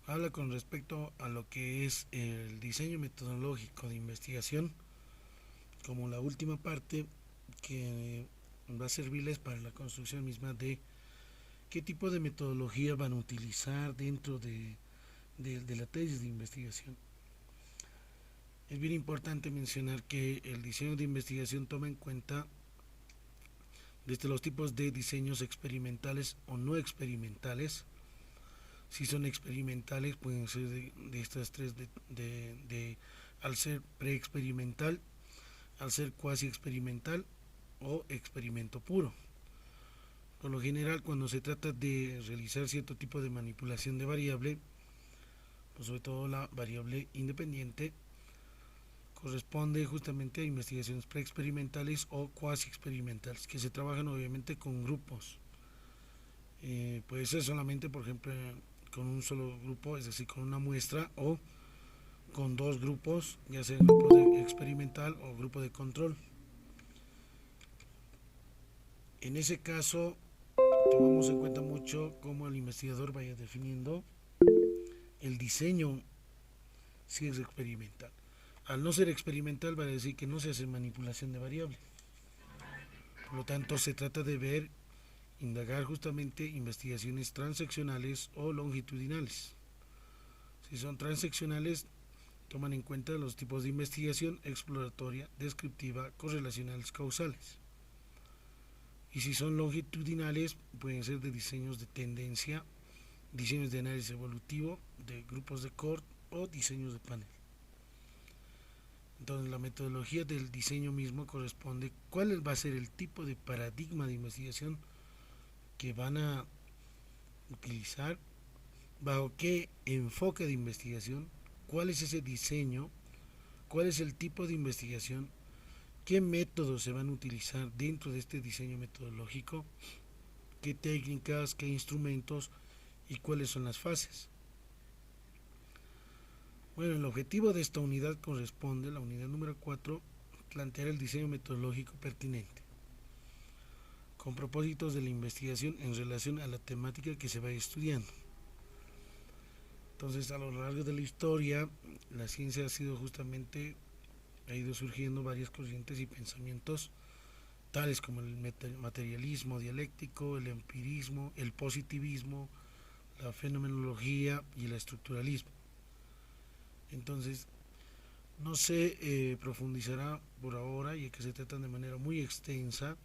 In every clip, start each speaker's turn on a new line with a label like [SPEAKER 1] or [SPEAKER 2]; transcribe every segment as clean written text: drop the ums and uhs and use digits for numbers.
[SPEAKER 1] Habla con respecto a lo que es el diseño metodológico de investigación, como la última parte que va a servirles para la construcción misma de qué tipo de metodología van a utilizar dentro de la tesis de investigación. Es bien importante mencionar que el diseño de investigación toma en cuenta desde los tipos de diseños experimentales o no experimentales. Si son experimentales, pueden ser de estas tres, al ser preexperimental, al ser cuasi experimental o experimento puro. Por lo general, cuando se trata de realizar cierto tipo de manipulación de variable, pues sobre todo la variable independiente, corresponde justamente a investigaciones preexperimentales o cuasi experimentales, que se trabajan obviamente con grupos. Puede ser solamente, por ejemplo, con un solo grupo, es decir, con una muestra, o con dos grupos, ya sea grupo de experimental o grupo de control. En ese caso, tomamos en cuenta mucho cómo el investigador vaya definiendo el diseño si es experimental. Al no ser experimental, va a decir que no se hace manipulación de variables. Por lo tanto, se trata de ver, indagar justamente investigaciones transeccionales o longitudinales. Si son transeccionales, toman en cuenta los tipos de investigación exploratoria, descriptiva, correlacionales, causales. Y si son longitudinales, pueden ser de diseños de tendencia, diseños de análisis evolutivo, de grupos de Cord o diseños de panel. Entonces, la metodología del diseño mismo corresponde cuál va a ser el tipo de paradigma de investigación que van a utilizar, bajo qué enfoque de investigación, cuál es ese diseño, cuál es el tipo de investigación, qué métodos se van a utilizar dentro de este diseño metodológico, qué técnicas, qué instrumentos y cuáles son las fases. Bueno, el objetivo de esta unidad corresponde, la unidad número 4, plantear el diseño metodológico pertinente, con propósitos de la investigación en relación a la temática que se va estudiando. Entonces, a lo largo de la historia, la ciencia ha sido justamente, ha ido surgiendo varias corrientes y pensamientos, tales como el materialismo dialéctico, el empirismo, el positivismo, la fenomenología y el estructuralismo. Entonces, no se profundizará por ahora, ya que se tratan de manera muy extensa,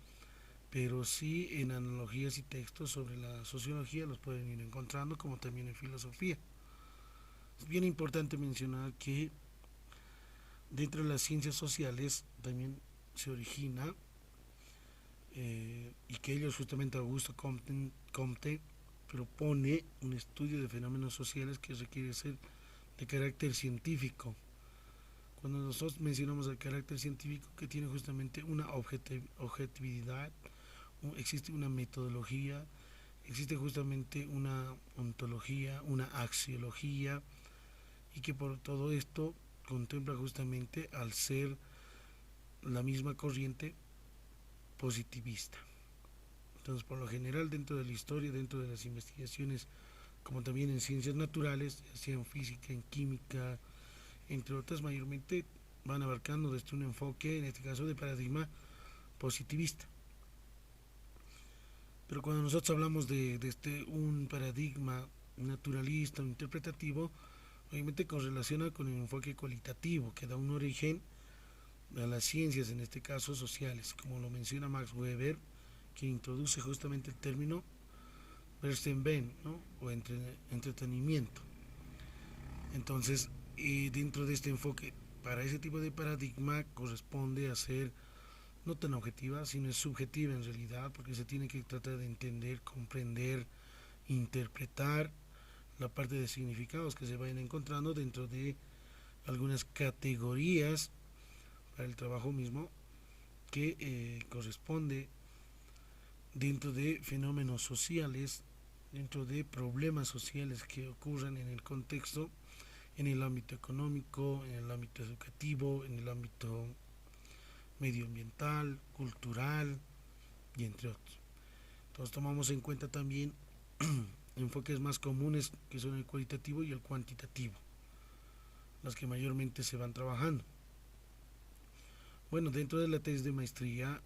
[SPEAKER 1] pero sí en analogías y textos sobre la sociología los pueden ir encontrando, como también en filosofía. Es bien importante mencionar que dentro de las ciencias sociales también se origina y que ellos justamente Augusto Comte propone un estudio de fenómenos sociales que requiere ser de carácter científico. Cuando nosotros mencionamos el carácter científico, que tiene justamente una objetividad, existe una metodología, existe justamente una ontología, una axiología, y que por todo esto contempla justamente al ser la misma corriente positivista. Entonces, por lo general, dentro de la historia, dentro de las investigaciones, como también en ciencias naturales, ya sea en física, en química, entre otras, mayormente van abarcando desde un enfoque, en este caso, de paradigma positivista. Pero cuando nosotros hablamos de un paradigma naturalista o interpretativo, obviamente correlaciona con el enfoque cualitativo, que da un origen a las ciencias, en este caso sociales, como lo menciona Max Weber, que introduce justamente el término Verstehen, ¿no? O entretenimiento. Entonces, dentro de este enfoque, para ese tipo de paradigma corresponde a ser no tan objetiva, sino es subjetiva en realidad, porque se tiene que tratar de entender, comprender, interpretar la parte de significados que se vayan encontrando dentro de algunas categorías para el trabajo mismo que corresponde dentro de fenómenos sociales, dentro de problemas sociales que ocurran en el contexto, en el ámbito económico, en el ámbito educativo, en el ámbito medioambiental, cultural y entre otros. Entonces tomamos en cuenta también enfoques más comunes que son el cualitativo y el cuantitativo, las que mayormente se van trabajando. Bueno, dentro de la tesis de maestría,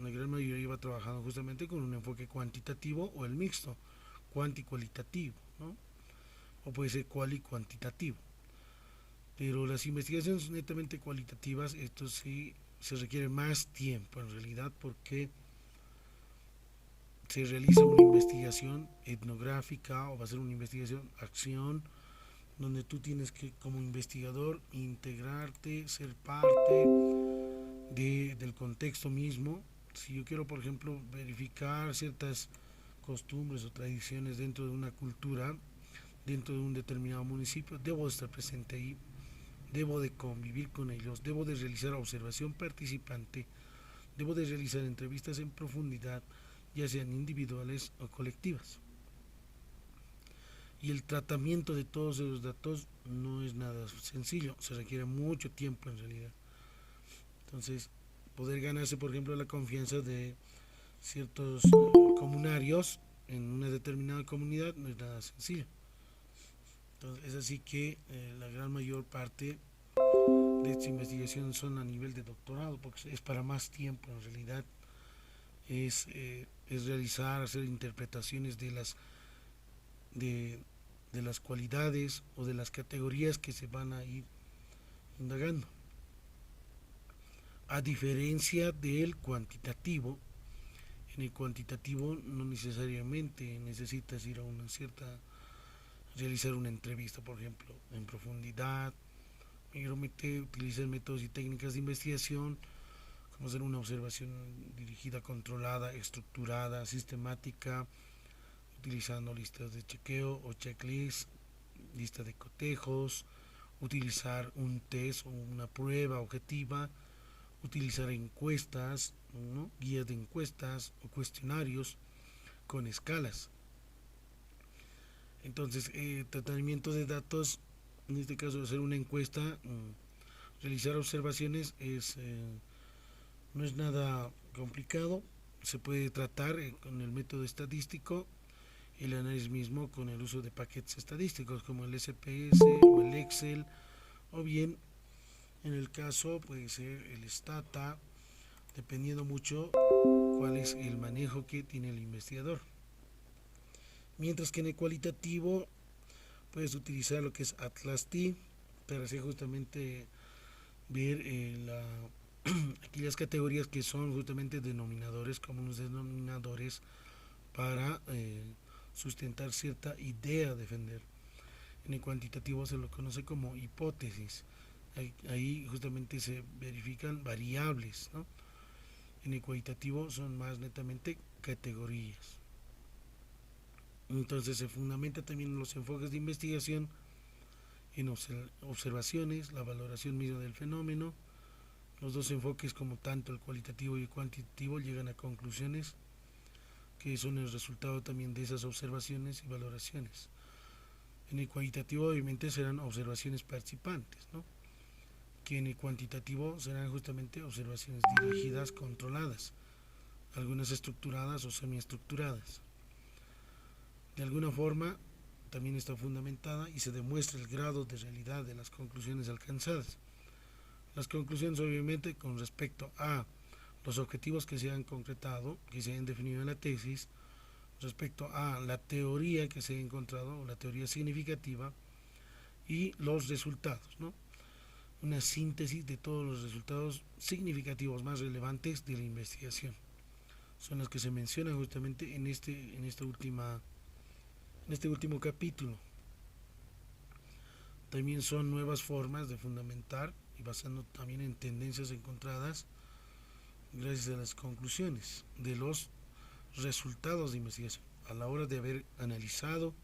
[SPEAKER 1] la gran mayoría iba trabajando justamente con un enfoque cuantitativo o el mixto, cuantitativo, ¿no? O puede ser cual y cuantitativo. Pero las investigaciones netamente cualitativas, esto sí se requiere más tiempo en realidad, porque se realiza una investigación etnográfica o va a ser una investigación acción, donde tú tienes que como investigador integrarte, ser parte del contexto mismo. Si yo quiero, por ejemplo, verificar ciertas costumbres o tradiciones dentro de una cultura, dentro de un determinado municipio, debo estar presente ahí, debo de convivir con ellos, debo de realizar observación participante, debo de realizar entrevistas en profundidad, ya sean individuales o colectivas. Y el tratamiento de todos esos datos no es nada sencillo, se requiere mucho tiempo en realidad. Entonces, poder ganarse, por ejemplo, la confianza de ciertos comunarios en una determinada comunidad no es nada sencillo. Entonces, es así que la gran mayor parte de esta investigación son a nivel de doctorado, porque es para más tiempo en realidad. Es realizar, hacer interpretaciones de, de las cualidades o de las categorías que se van a ir indagando. A diferencia del cuantitativo, en el cuantitativo no necesariamente necesitas ir a una cierta, realizar una entrevista, por ejemplo, en profundidad, utilizar métodos y técnicas de investigación, como hacer una observación dirigida, controlada, estructurada, sistemática, utilizando listas de chequeo o checklist, lista de cotejos, utilizar un test o una prueba objetiva, utilizar encuestas, ¿no? Guías de encuestas o cuestionarios con escalas. Entonces, tratamiento de datos, en este caso hacer una encuesta, realizar observaciones no es nada complicado, se puede tratar con el método estadístico, el análisis mismo con el uso de paquetes estadísticos como el SPS o el Excel, o bien en el caso puede ser el Stata, dependiendo mucho cuál es el manejo que tiene el investigador. Mientras que en el cualitativo puedes utilizar lo que es Atlas T para hacer justamente ver aquellas categorías que son justamente denominadores, comunes denominadores para sustentar cierta idea a defender. En el cuantitativo se lo conoce como hipótesis. Ahí justamente se verifican variables, ¿no? En el cualitativo son más netamente categorías. Entonces se fundamenta también los enfoques de investigación en observaciones, la valoración misma del fenómeno. Los dos enfoques, como tanto el cualitativo y el cuantitativo, llegan a conclusiones que son el resultado también de esas observaciones y valoraciones. En el cualitativo obviamente serán observaciones participantes, ¿no? Que en el cuantitativo serán justamente observaciones dirigidas, controladas, algunas estructuradas o semiestructuradas. De alguna forma también está fundamentada y se demuestra el grado de realidad de las conclusiones alcanzadas. Las conclusiones obviamente con respecto a los objetivos que se han concretado, que se han definido en la tesis, respecto a la teoría que se ha encontrado, o la teoría significativa, y los resultados, ¿no? Una síntesis de todos los resultados significativos más relevantes de la investigación. Son las que se mencionan justamente en este último capítulo. También son nuevas formas de fundamentar y basando también en tendencias encontradas gracias a las conclusiones de los resultados de investigación a la hora de haber analizado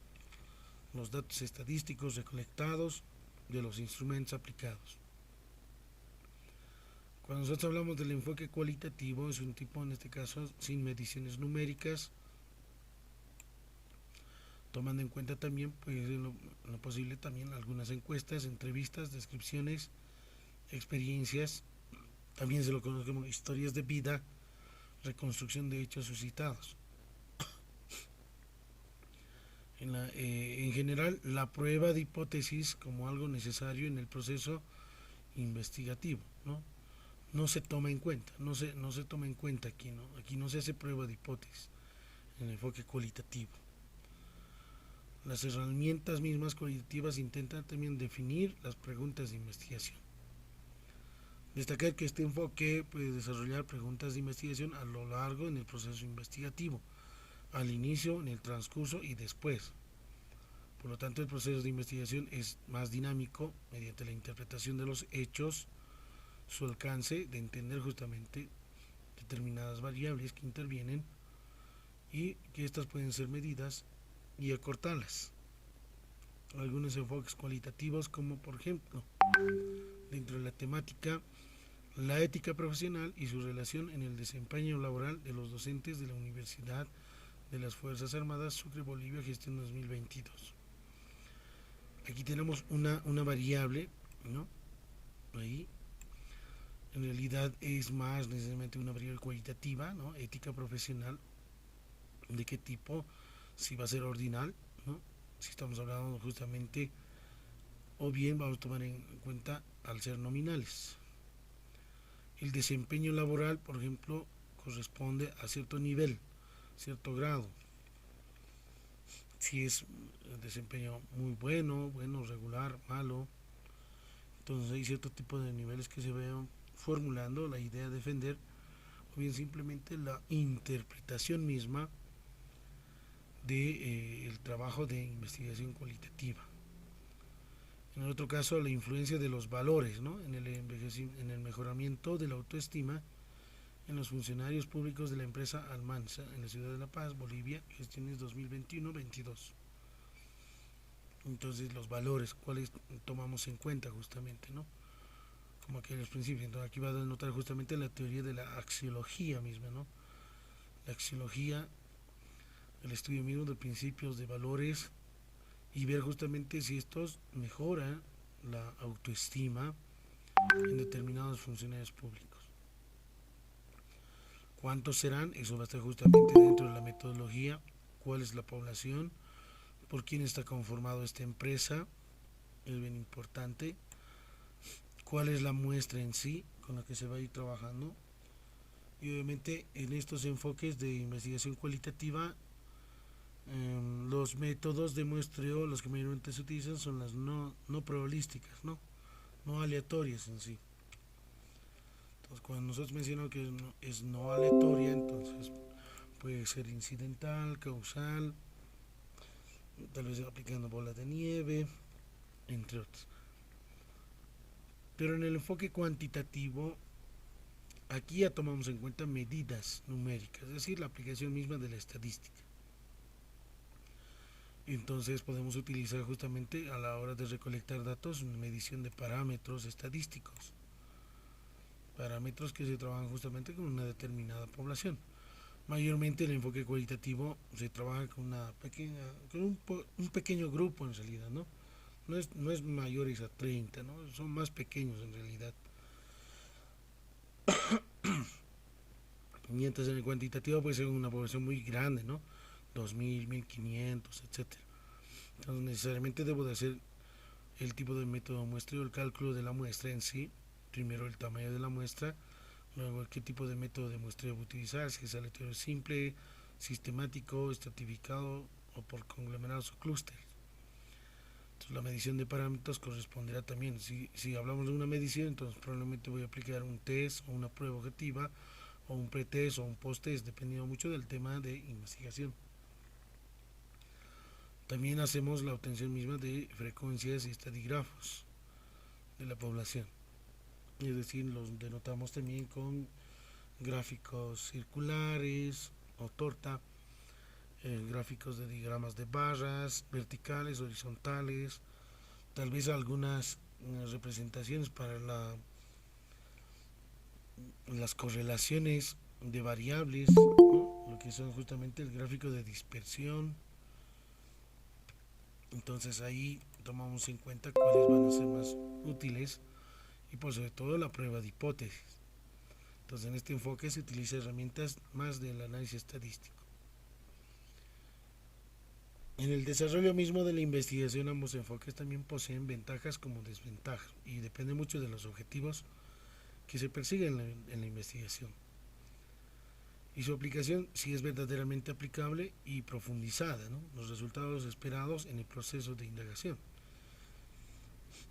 [SPEAKER 1] los datos estadísticos recolectados de los instrumentos aplicados. Cuando nosotros hablamos del enfoque cualitativo, es un tipo, en este caso, sin mediciones numéricas, tomando en cuenta también, pues, lo posible también algunas encuestas, entrevistas, descripciones, experiencias, también se lo conoce como historias de vida, reconstrucción de hechos suscitados. En general, la prueba de hipótesis como algo necesario en el proceso investigativo, ¿no? No se toma en cuenta, no se toma en cuenta aquí, ¿no? Aquí no se hace prueba de hipótesis en el enfoque cualitativo. Las herramientas mismas cualitativas intentan también definir las preguntas de investigación. Destacar que este enfoque puede desarrollar preguntas de investigación a lo largo en el proceso investigativo, al inicio, en el transcurso y después. Por lo tanto, el proceso de investigación es más dinámico mediante la interpretación de los hechos, su alcance, de entender justamente determinadas variables que intervienen y que estas pueden ser medidas y acortarlas. Algunos enfoques cualitativos como por ejemplo, dentro de la temática, la ética profesional y su relación en el desempeño laboral de los docentes de la Universidad de las Fuerzas Armadas Sucre Bolivia Gestión 2022. Aquí tenemos una variable, ¿no? Ahí en realidad es más necesariamente una variable cualitativa, ¿no? Ética profesional, ¿de qué tipo? Si va a ser ordinal, ¿no? Si estamos hablando justamente, o bien vamos a tomar en cuenta al ser nominales. El desempeño laboral, por ejemplo, corresponde a cierto nivel, cierto grado. Si es desempeño muy bueno, regular, malo, entonces hay cierto tipo de niveles que se van formulando la idea de defender, o bien simplemente la interpretación misma de el trabajo de investigación cualitativa. En el otro caso, la influencia de los valores, ¿no? En el mejoramiento de la autoestima en los funcionarios públicos de la empresa Almansa en la ciudad de La Paz, Bolivia, gestiones 2021-22. Entonces, los valores, ¿cuáles tomamos en cuenta justamente, ¿no? Como aquellos principios. Entonces, aquí va a denotar justamente la teoría de la axiología misma, ¿no? La axiología, el estudio mismo de principios, de valores y ver justamente si estos mejoran la autoestima en determinados funcionarios públicos. ¿Cuántos serán? Eso va a estar justamente dentro de la metodología. ¿Cuál es la población? ¿Por quién está conformado esta empresa? Es bien importante. ¿Cuál es la muestra en sí con la que se va a ir trabajando? Y obviamente en estos enfoques de investigación cualitativa, los métodos de muestreo, los que mayormente se utilizan, son las no probabilísticas, no aleatorias en sí. Entonces, cuando nosotros mencionamos que es no aleatoria, entonces puede ser incidental, causal, tal vez aplicando bolas de nieve, entre otros. Pero en el enfoque cuantitativo, aquí ya tomamos en cuenta medidas numéricas, es decir, la aplicación misma de la estadística. Entonces podemos utilizar justamente a la hora de recolectar datos una medición de parámetros estadísticos, parámetros que se trabajan justamente con una determinada población. Mayormente el enfoque cualitativo se trabaja con un pequeño grupo en realidad, ¿no? No es mayores a 30, ¿no? Son más pequeños en realidad. Mientras en el cuantitativo puede ser una población muy grande, ¿no? 2000, 1500, etcétera. Entonces necesariamente debo de hacer el tipo de método de muestreo, el cálculo de la muestra en sí. Primero el tamaño de la muestra, luego qué tipo de método de muestreo voy a utilizar, si es aleatorio simple, sistemático, estratificado o por conglomerados o clústeres. Entonces la medición de parámetros corresponderá también, si hablamos de una medición, entonces probablemente voy a aplicar un test o una prueba objetiva o un pretest o un post-test, dependiendo mucho del tema de investigación. También hacemos la obtención misma de frecuencias y estadígrafos de la población, es decir, los denotamos también con gráficos circulares o torta, gráficos de diagramas de barras verticales, horizontales, tal vez algunas representaciones para las correlaciones de variables, ¿no? Lo que son justamente el gráfico de dispersión. Entonces ahí tomamos en cuenta cuáles van a ser más útiles y por sobre todo la prueba de hipótesis. Entonces en este enfoque se utilizan herramientas más del análisis estadístico. En el desarrollo mismo de la investigación, ambos enfoques también poseen ventajas como desventajas y depende mucho de los objetivos que se persiguen en la investigación y su aplicación si es verdaderamente aplicable y profundizada, ¿no? Los resultados esperados en el proceso de indagación.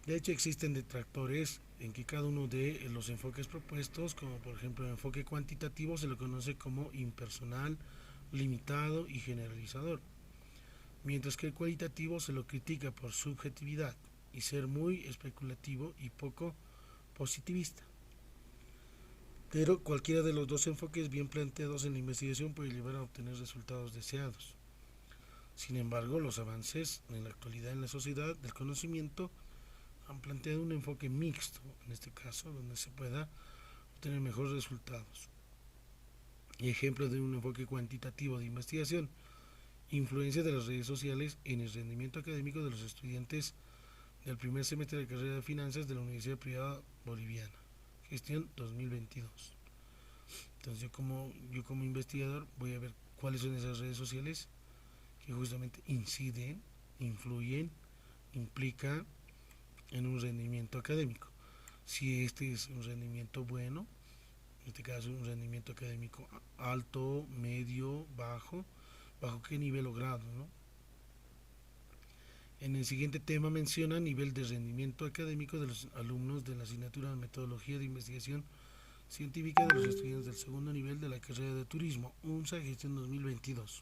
[SPEAKER 1] De hecho, existen detractores en que cada uno de los enfoques propuestos, como por ejemplo el enfoque cuantitativo, se lo conoce como impersonal, limitado y generalizador, mientras que el cualitativo se lo critica por subjetividad y ser muy especulativo y poco positivista. Pero cualquiera de los dos enfoques bien planteados en la investigación puede llevar a obtener resultados deseados. Sin embargo, los avances en la actualidad en la sociedad del conocimiento han planteado un enfoque mixto, en este caso, donde se pueda obtener mejores resultados. Y ejemplo de un enfoque cuantitativo de investigación: influencia de las redes sociales en el rendimiento académico de los estudiantes del primer semestre de carrera de finanzas de la Universidad Privada Boliviana, gestión 2022. Entonces yo como investigador voy a ver cuáles son esas redes sociales que justamente inciden, influyen, implican en un rendimiento académico. Si este es un rendimiento bueno, en este caso un rendimiento académico alto, medio, bajo qué nivel o grado, ¿no? En el siguiente tema menciona nivel de rendimiento académico de los alumnos de la asignatura de metodología de investigación científica de los estudiantes del segundo nivel de la carrera de turismo, UNSA gestión 2022.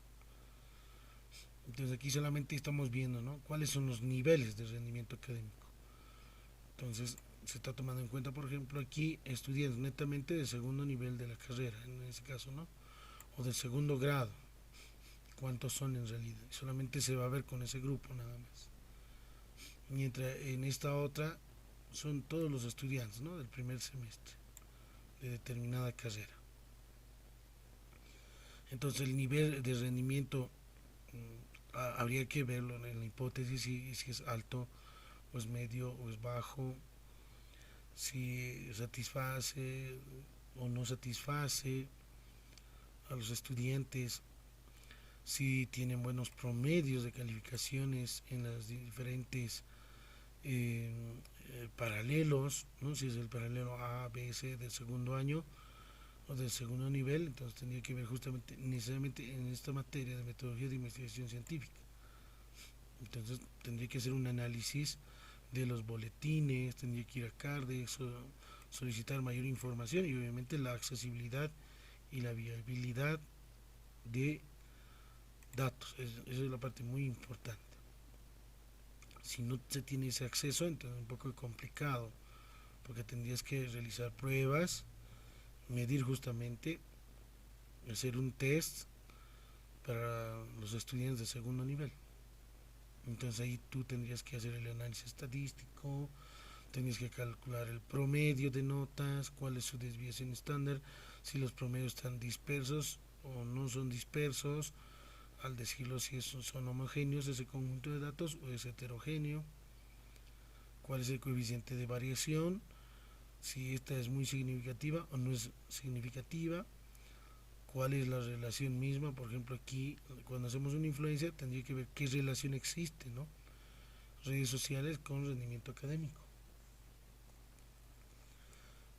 [SPEAKER 1] Entonces aquí solamente estamos viendo, ¿no?, cuáles son los niveles de rendimiento académico. Entonces se está tomando en cuenta, por ejemplo, aquí estudiantes netamente del segundo nivel de la carrera, en ese caso, ¿no?, o del segundo grado. ¿Cuántos son en realidad? Solamente se va a ver con ese grupo nada más. Mientras en esta otra son todos los estudiantes, ¿no?, del primer semestre de determinada carrera. Entonces el nivel de rendimiento habría que verlo en la hipótesis si es alto o es medio o es bajo, si satisface o no satisface a los estudiantes, si tienen buenos promedios de calificaciones en las diferentes paralelos, ¿no?, si es el paralelo A, B, C del segundo año o del segundo nivel. Entonces tendría que ver justamente necesariamente en esta materia de metodología de investigación científica. Entonces tendría que hacer un análisis de los boletines, tendría que ir a Cardex, solicitar mayor información y obviamente la accesibilidad y la viabilidad de datos. Esa es la parte muy importante. Si no se tiene ese acceso, entonces es un poco complicado, porque tendrías que realizar pruebas, medir justamente, hacer un test para los estudiantes de segundo nivel. Entonces ahí tú tendrías que hacer el análisis estadístico, tendrías que calcular el promedio de notas, cuál es su desviación estándar, si los promedios están dispersos o no son dispersos, al decirlo si son homogéneos ese conjunto de datos o es heterogéneo, cuál es el coeficiente de variación, si esta es muy significativa o no es significativa, cuál es la relación misma. Por ejemplo, aquí cuando hacemos una influencia tendría que ver qué relación existe, ¿no?, redes sociales con rendimiento académico.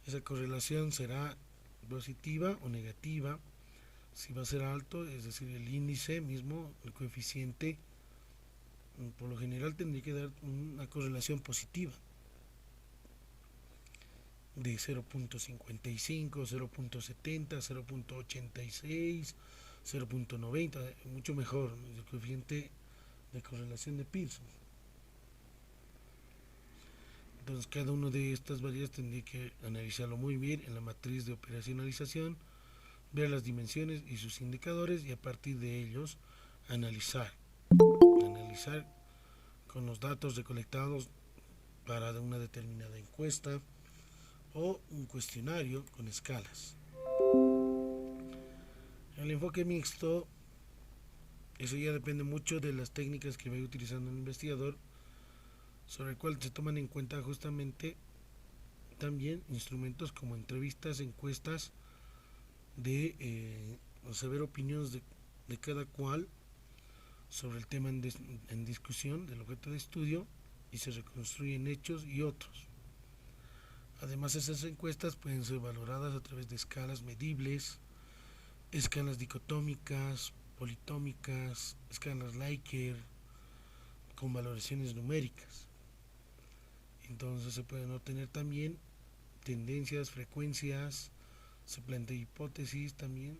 [SPEAKER 1] Esa correlación será positiva o negativa. Si va a ser alto, es decir, el índice mismo, el coeficiente, por lo general tendría que dar una correlación positiva de 0.55, 0.70, 0.86, 0.90, mucho mejor el coeficiente de correlación de Pearson. Entonces cada una de estas variables tendría que analizarlo muy bien en la matriz de operacionalización, ver las dimensiones y sus indicadores y a partir de ellos analizar con los datos recolectados para una determinada encuesta o un cuestionario con escalas. El enfoque mixto, eso ya depende mucho de las técnicas que vaya utilizando el investigador, sobre el cual se toman en cuenta justamente también instrumentos como entrevistas, encuestas, de saber opiniones de cada cual, sobre el tema en discusión del objeto de estudio y se reconstruyen hechos y otros. Además, esas encuestas pueden ser valoradas a través de escalas medibles, escalas dicotómicas, politómicas, escalas Likert, con valoraciones numéricas. Entonces se pueden obtener también tendencias, frecuencias, se plantea hipótesis también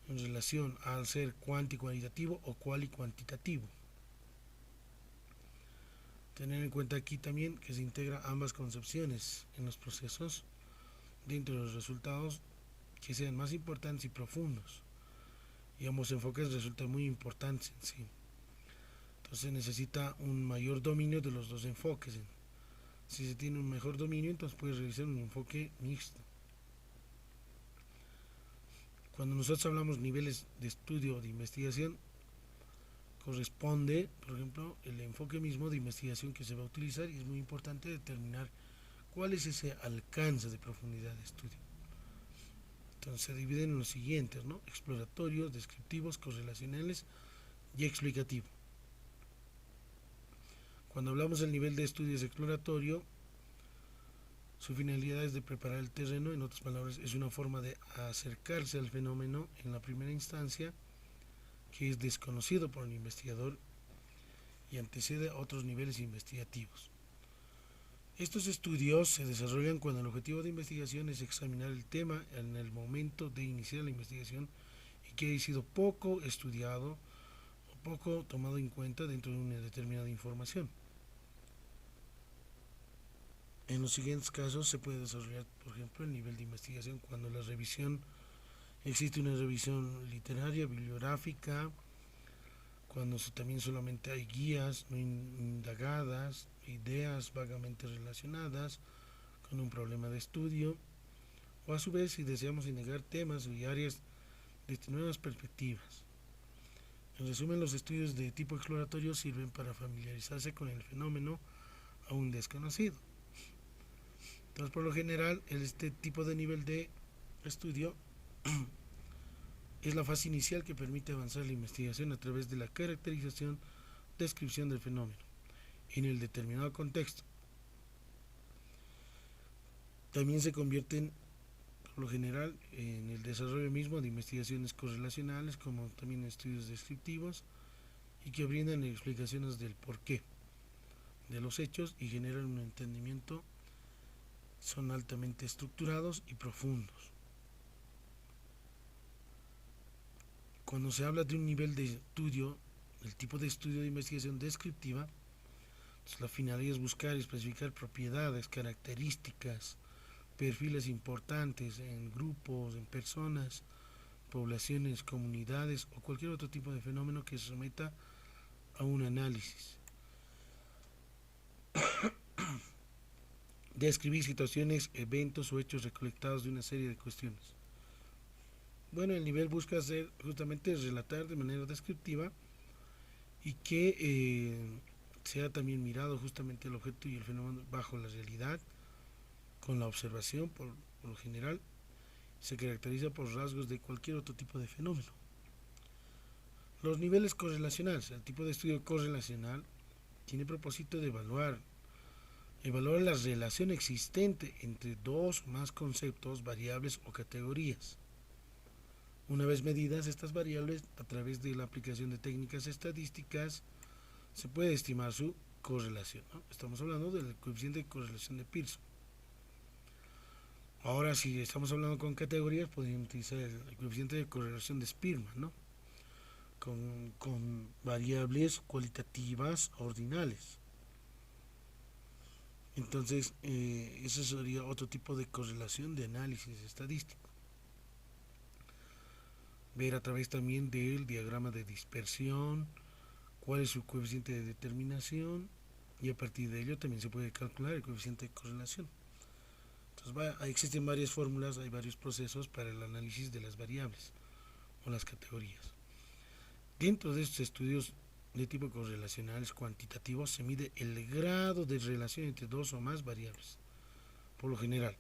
[SPEAKER 1] en relación al ser cuanti-cualitativo o cuali-cuantitativo. Tener en cuenta aquí también que se integra ambas concepciones en los procesos dentro de los resultados que sean más importantes y profundos. Y ambos enfoques resultan muy importantes en sí. Entonces se necesita un mayor dominio de los dos enfoques. Si se tiene un mejor dominio, entonces puede realizar un enfoque mixto. Cuando nosotros hablamos niveles de estudio o de investigación, corresponde, por ejemplo, el enfoque mismo de investigación que se va a utilizar y es muy importante determinar cuál es ese alcance de profundidad de estudio. Entonces se dividen en los siguientes, ¿no? Exploratorios, descriptivos, correlacionales y explicativo. Cuando hablamos del nivel de estudio exploratorio, su finalidad es de preparar el terreno, en otras palabras, es una forma de acercarse al fenómeno en la primera instancia que es desconocido por el investigador y antecede a otros niveles investigativos. Estos estudios se desarrollan cuando el objetivo de investigación es examinar el tema en el momento de iniciar la investigación y que haya sido poco estudiado o poco tomado en cuenta dentro de una determinada información. En los siguientes casos se puede desarrollar, por ejemplo, el nivel de investigación cuando la revisión existe una revisión literaria, bibliográfica, cuando también solamente hay guías no indagadas, ideas vagamente relacionadas con un problema de estudio, o a su vez si deseamos indagar temas y áreas desde nuevas perspectivas. En resumen, los estudios de tipo exploratorio sirven para familiarizarse con el fenómeno aún desconocido. Entonces, por lo general, este tipo de nivel de estudio es la fase inicial que permite avanzar la investigación a través de la caracterización, descripción del fenómeno en el determinado contexto. También se convierten, por lo general, en el desarrollo mismo de investigaciones correlacionales, como también estudios descriptivos, y que brindan explicaciones del porqué de los hechos y generan un entendimiento. Son altamente estructurados y profundos. Cuando se habla de un nivel de estudio, el tipo de estudio de investigación descriptiva, la finalidad es buscar y especificar propiedades, características, perfiles importantes en grupos, en personas, poblaciones, comunidades o cualquier otro tipo de fenómeno que se someta a un análisis. Describir situaciones, eventos o hechos recolectados de una serie de cuestiones. Bueno, el nivel busca hacer justamente relatar de manera descriptiva y que sea también mirado justamente el objeto y el fenómeno bajo la realidad, con la observación por lo general, se caracteriza por rasgos de cualquier otro tipo de fenómeno. Los niveles correlacionales, el tipo de estudio correlacional tiene propósito de evaluar la relación existente entre dos o más conceptos, variables o categorías. Una vez medidas estas variables a través de la aplicación de técnicas estadísticas, se puede estimar su correlación, ¿no? Estamos hablando del coeficiente de correlación de Pearson. Ahora, si estamos hablando con categorías, podríamos utilizar el coeficiente de correlación de Spearman, ¿no? Con variables cualitativas ordinales. Entonces, eso sería otro tipo de correlación de análisis estadístico. Ver a través también del diagrama de dispersión, cuál es su coeficiente de determinación, y a partir de ello también se puede calcular el coeficiente de correlación. Entonces, existen varias fórmulas, hay varios procesos para el análisis de las variables o las categorías. Dentro de estos estudios de tipo correlacionales cuantitativos se mide el grado de relación entre dos o más variables. Por lo general,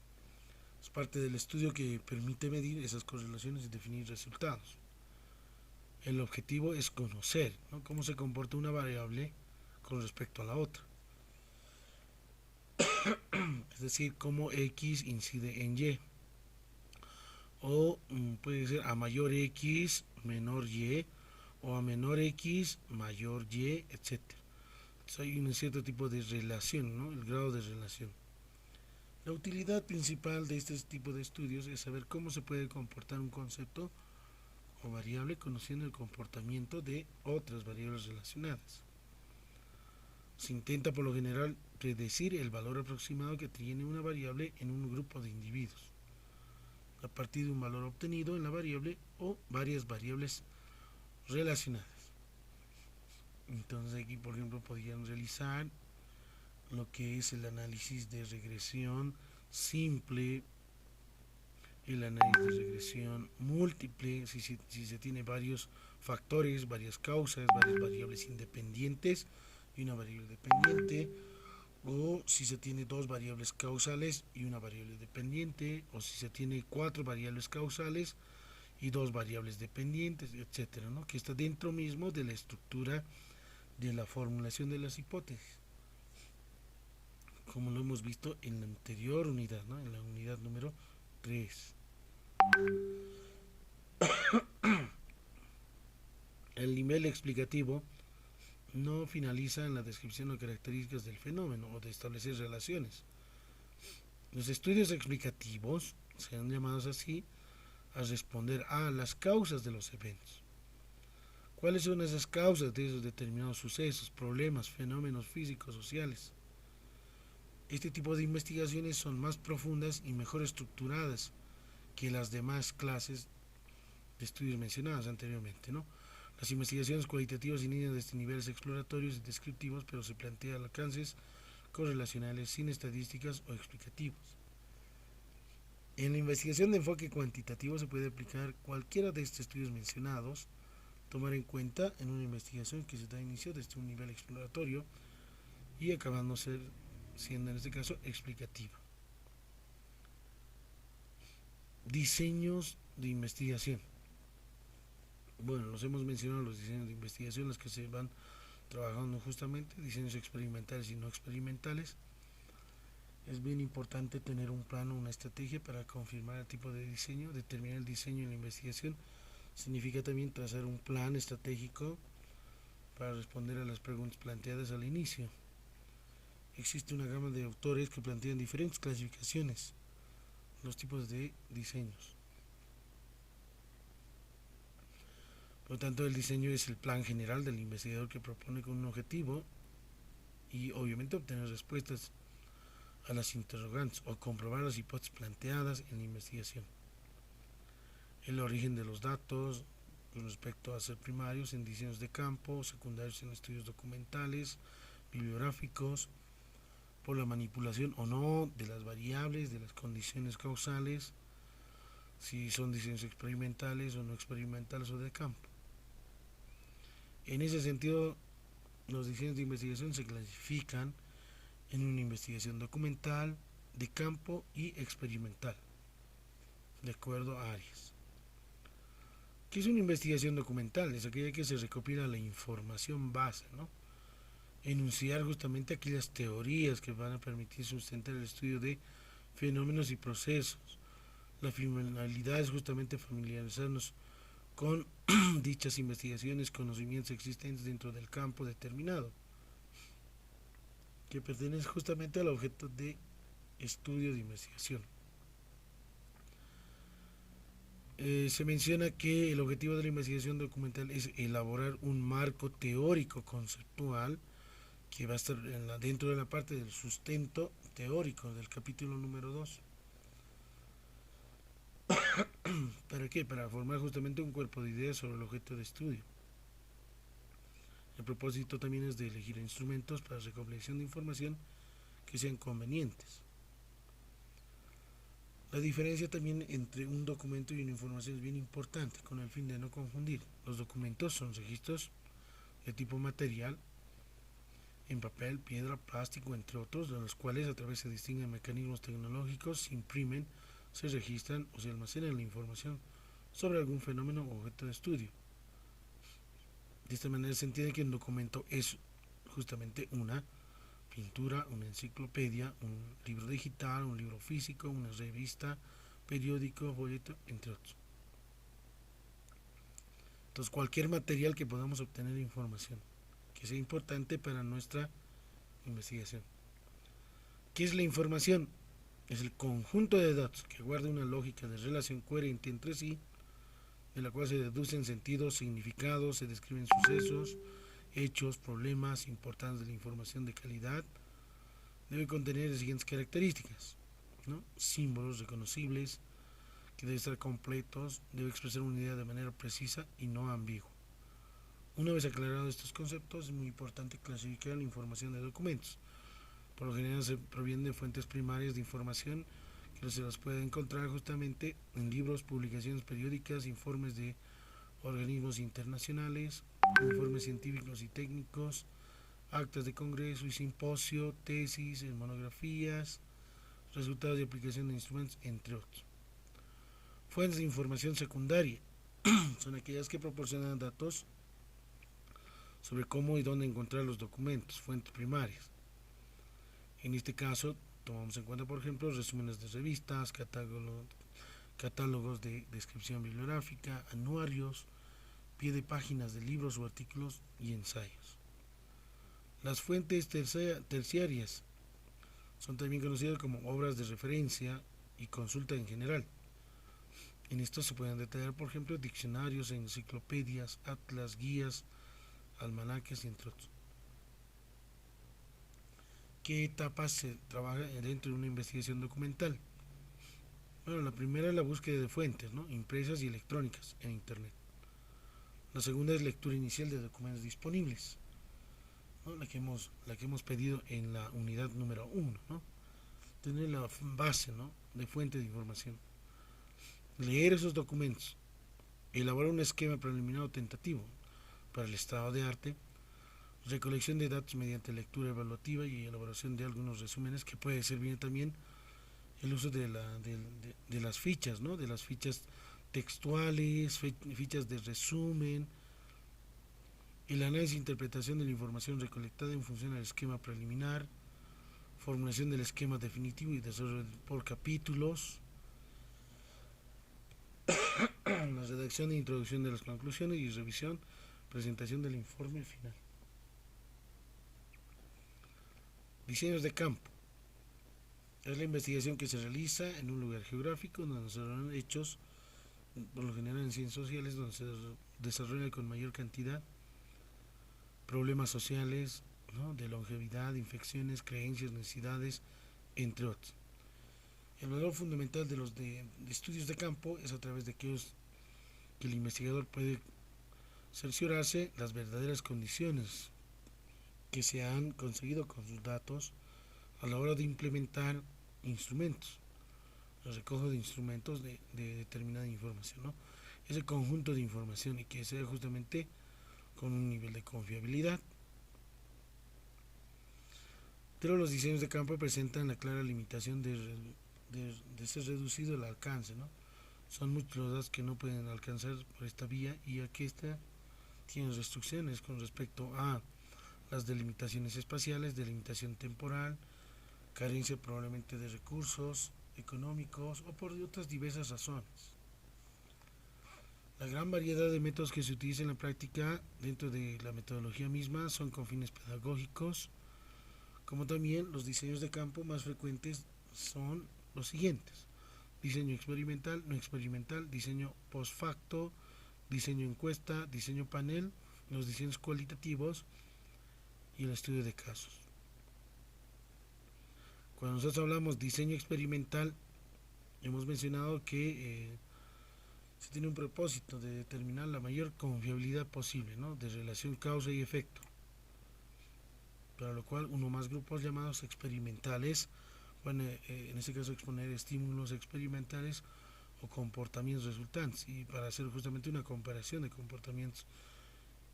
[SPEAKER 1] es parte del estudio que permite medir esas correlaciones y definir resultados. El objetivo es conocer, ¿no?, cómo se comporta una variable con respecto a la otra. Es decir, cómo X incide en Y. O puede ser a mayor X, menor Y, o a menor X, mayor Y, etcétera. Entonces hay un cierto tipo de relación, ¿no?, el grado de relación. La utilidad principal de este tipo de estudios es saber cómo se puede comportar un concepto o variable conociendo el comportamiento de otras variables relacionadas. Se intenta por lo general predecir el valor aproximado que tiene una variable en un grupo de individuos, a partir de un valor obtenido en la variable o varias variables relacionadas. Entonces aquí, por ejemplo, podrían realizar lo que es el análisis de regresión simple, el análisis de regresión múltiple, si se tiene varios factores, varias causas, varias variables independientes y una variable dependiente, o si se tiene dos variables causales y una variable dependiente, o si se tiene cuatro variables causales y dos variables dependientes, etcétera, ¿no?, que está dentro mismo de la estructura de la formulación de las hipótesis, como lo hemos visto en la anterior unidad, ¿no?, en la unidad número 3. El nivel explicativo no finaliza en la descripción o características del fenómeno o de establecer relaciones. Los estudios explicativos se han llamado así a responder a las causas de los eventos. ¿Cuáles son esas causas de esos determinados sucesos, problemas, fenómenos físicos, sociales? Este tipo de investigaciones son más profundas y mejor estructuradas que las demás clases de estudios mencionadas anteriormente, ¿no? Las investigaciones cualitativas inician desde niveles exploratorios y descriptivos, pero se plantean alcances correlacionales sin estadísticas o explicativos. En la investigación de enfoque cuantitativo se puede aplicar cualquiera de estos estudios mencionados, tomar en cuenta en una investigación que se da inicio desde un nivel exploratorio y acabando siendo en este caso explicativa. Diseños de investigación. Bueno, los hemos mencionado, los diseños de investigación, los que se van trabajando justamente, diseños experimentales y no experimentales. Es bien importante tener un plano, una estrategia para confirmar el tipo de diseño, determinar el diseño en la investigación. Significa también trazar un plan estratégico para responder a las preguntas planteadas al inicio. Existe una gama de autores que plantean diferentes clasificaciones, los tipos de diseños. Por lo tanto, el diseño es el plan general del investigador que propone con un objetivo y obviamente obtener respuestas a las interrogantes o comprobar las hipótesis planteadas en la investigación. El origen de los datos con respecto a ser primarios en diseños de campo, secundarios en estudios documentales, bibliográficos, por la manipulación o no de las variables, de las condiciones causales, si son diseños experimentales o no experimentales o de campo. En ese sentido, los diseños de investigación se clasifican en una investigación documental, de campo y experimental, de acuerdo a áreas. ¿Qué es una investigación documental? Es aquella que se recopila la información base, ¿no?, enunciar justamente aquellas teorías que van a permitir sustentar el estudio de fenómenos y procesos. La finalidad es justamente familiarizarnos con dichas investigaciones, conocimientos existentes dentro del campo determinado, que pertenece justamente al objeto de estudio de investigación. Se menciona que el objetivo de la investigación documental es elaborar un marco teórico conceptual que va a estar dentro de la parte del sustento teórico del capítulo número 2. ¿Para qué? Para formar justamente un cuerpo de ideas sobre el objeto de estudio. El propósito también es de elegir instrumentos para recopilación de información que sean convenientes. La diferencia también entre un documento y una información es bien importante, con el fin de no confundir. Los documentos son registros de tipo material, en papel, piedra, plástico, entre otros, de los cuales a través se distinguen mecanismos tecnológicos, se imprimen, se registran o se almacenan la información sobre algún fenómeno o objeto de estudio. De esta manera se entiende que un documento es justamente una pintura, una enciclopedia, un libro digital, un libro físico, una revista, periódico, folleto, entre otros. Entonces, cualquier material que podamos obtener información que sea importante para nuestra investigación. ¿Qué es la información? Es el conjunto de datos que guarda una lógica de relación coherente entre sí, de la cual se deducen sentidos, significados, se describen sucesos, hechos, problemas importantes de la información de calidad. Debe contener las siguientes características, ¿no? Símbolos reconocibles, que deben estar completos, debe expresar una idea de manera precisa y no ambigua. Una vez aclarados estos conceptos, es muy importante clasificar la información de documentos. Por lo general se provienen de fuentes primarias de información que se las puede encontrar justamente en libros, publicaciones periódicas, informes de organismos internacionales, informes científicos y técnicos, actas de congreso y simposio, tesis, monografías, resultados de aplicación de instrumentos, entre otros. Fuentes de información secundaria son aquellas que proporcionan datos sobre cómo y dónde encontrar los documentos, fuentes primarias. En este caso, tomamos en cuenta, por ejemplo, resúmenes de revistas, catálogos de descripción bibliográfica, anuarios, pie de páginas de libros o artículos y ensayos. Las fuentes terciarias son también conocidas como obras de referencia y consulta en general. En esto se pueden detallar, por ejemplo, diccionarios, enciclopedias, atlas, guías, almanaques, entre otros. ¿Qué etapas se trabaja dentro de una investigación documental? Bueno, la primera es la búsqueda de fuentes, ¿no? Impresas y electrónicas en Internet. La segunda es lectura inicial de documentos disponibles, ¿no? La que hemos pedido en la unidad número 1, ¿no? Tener la base, ¿no?, de fuente de información. Leer esos documentos, elaborar un esquema preliminar o tentativo para el estado de arte, recolección de datos mediante lectura evaluativa y elaboración de algunos resúmenes, que puede servir también el uso de las fichas, ¿no?, de las fichas textuales, fichas de resumen, el análisis e interpretación de la información recolectada en función del esquema preliminar, formulación del esquema definitivo y desarrollo por capítulos, la redacción e introducción de las conclusiones y revisión, presentación del informe final. Diseños de campo. Es la investigación que se realiza en un lugar geográfico donde se desarrollan hechos, por lo general en ciencias sociales, donde se desarrolla con mayor cantidad problemas sociales, ¿no?, de longevidad, infecciones, creencias, necesidades, entre otros. El valor fundamental de los de estudios de campo es a través de aquellos que el investigador puede cerciorarse las verdaderas condiciones que se han conseguido con sus datos a la hora de implementar instrumentos, el recojo de instrumentos de determinada información, ¿no? Ese conjunto de información, y que sea justamente con un nivel de confiabilidad. Pero los diseños de campo presentan la clara limitación de ser reducido el alcance, ¿no? Son muchos los datos que no pueden alcanzar por esta vía, y aquí esta tiene restricciones con respecto a las delimitaciones espaciales, delimitación temporal, carencia probablemente de recursos económicos o por otras diversas razones. La gran variedad de métodos que se utilizan en la práctica dentro de la metodología misma son con fines pedagógicos, como también los diseños de campo más frecuentes son los siguientes: diseño experimental, no experimental, diseño post facto, diseño encuesta, diseño panel, los diseños cualitativos y el estudio de casos. Cuando nosotros hablamos diseño experimental, hemos mencionado que se tiene un propósito de determinar la mayor confiabilidad posible, ¿no?, de relación causa y efecto, para lo cual uno más grupos llamados experimentales, bueno, en este caso exponer estímulos experimentales o comportamientos resultantes, y para hacer justamente una comparación de comportamientos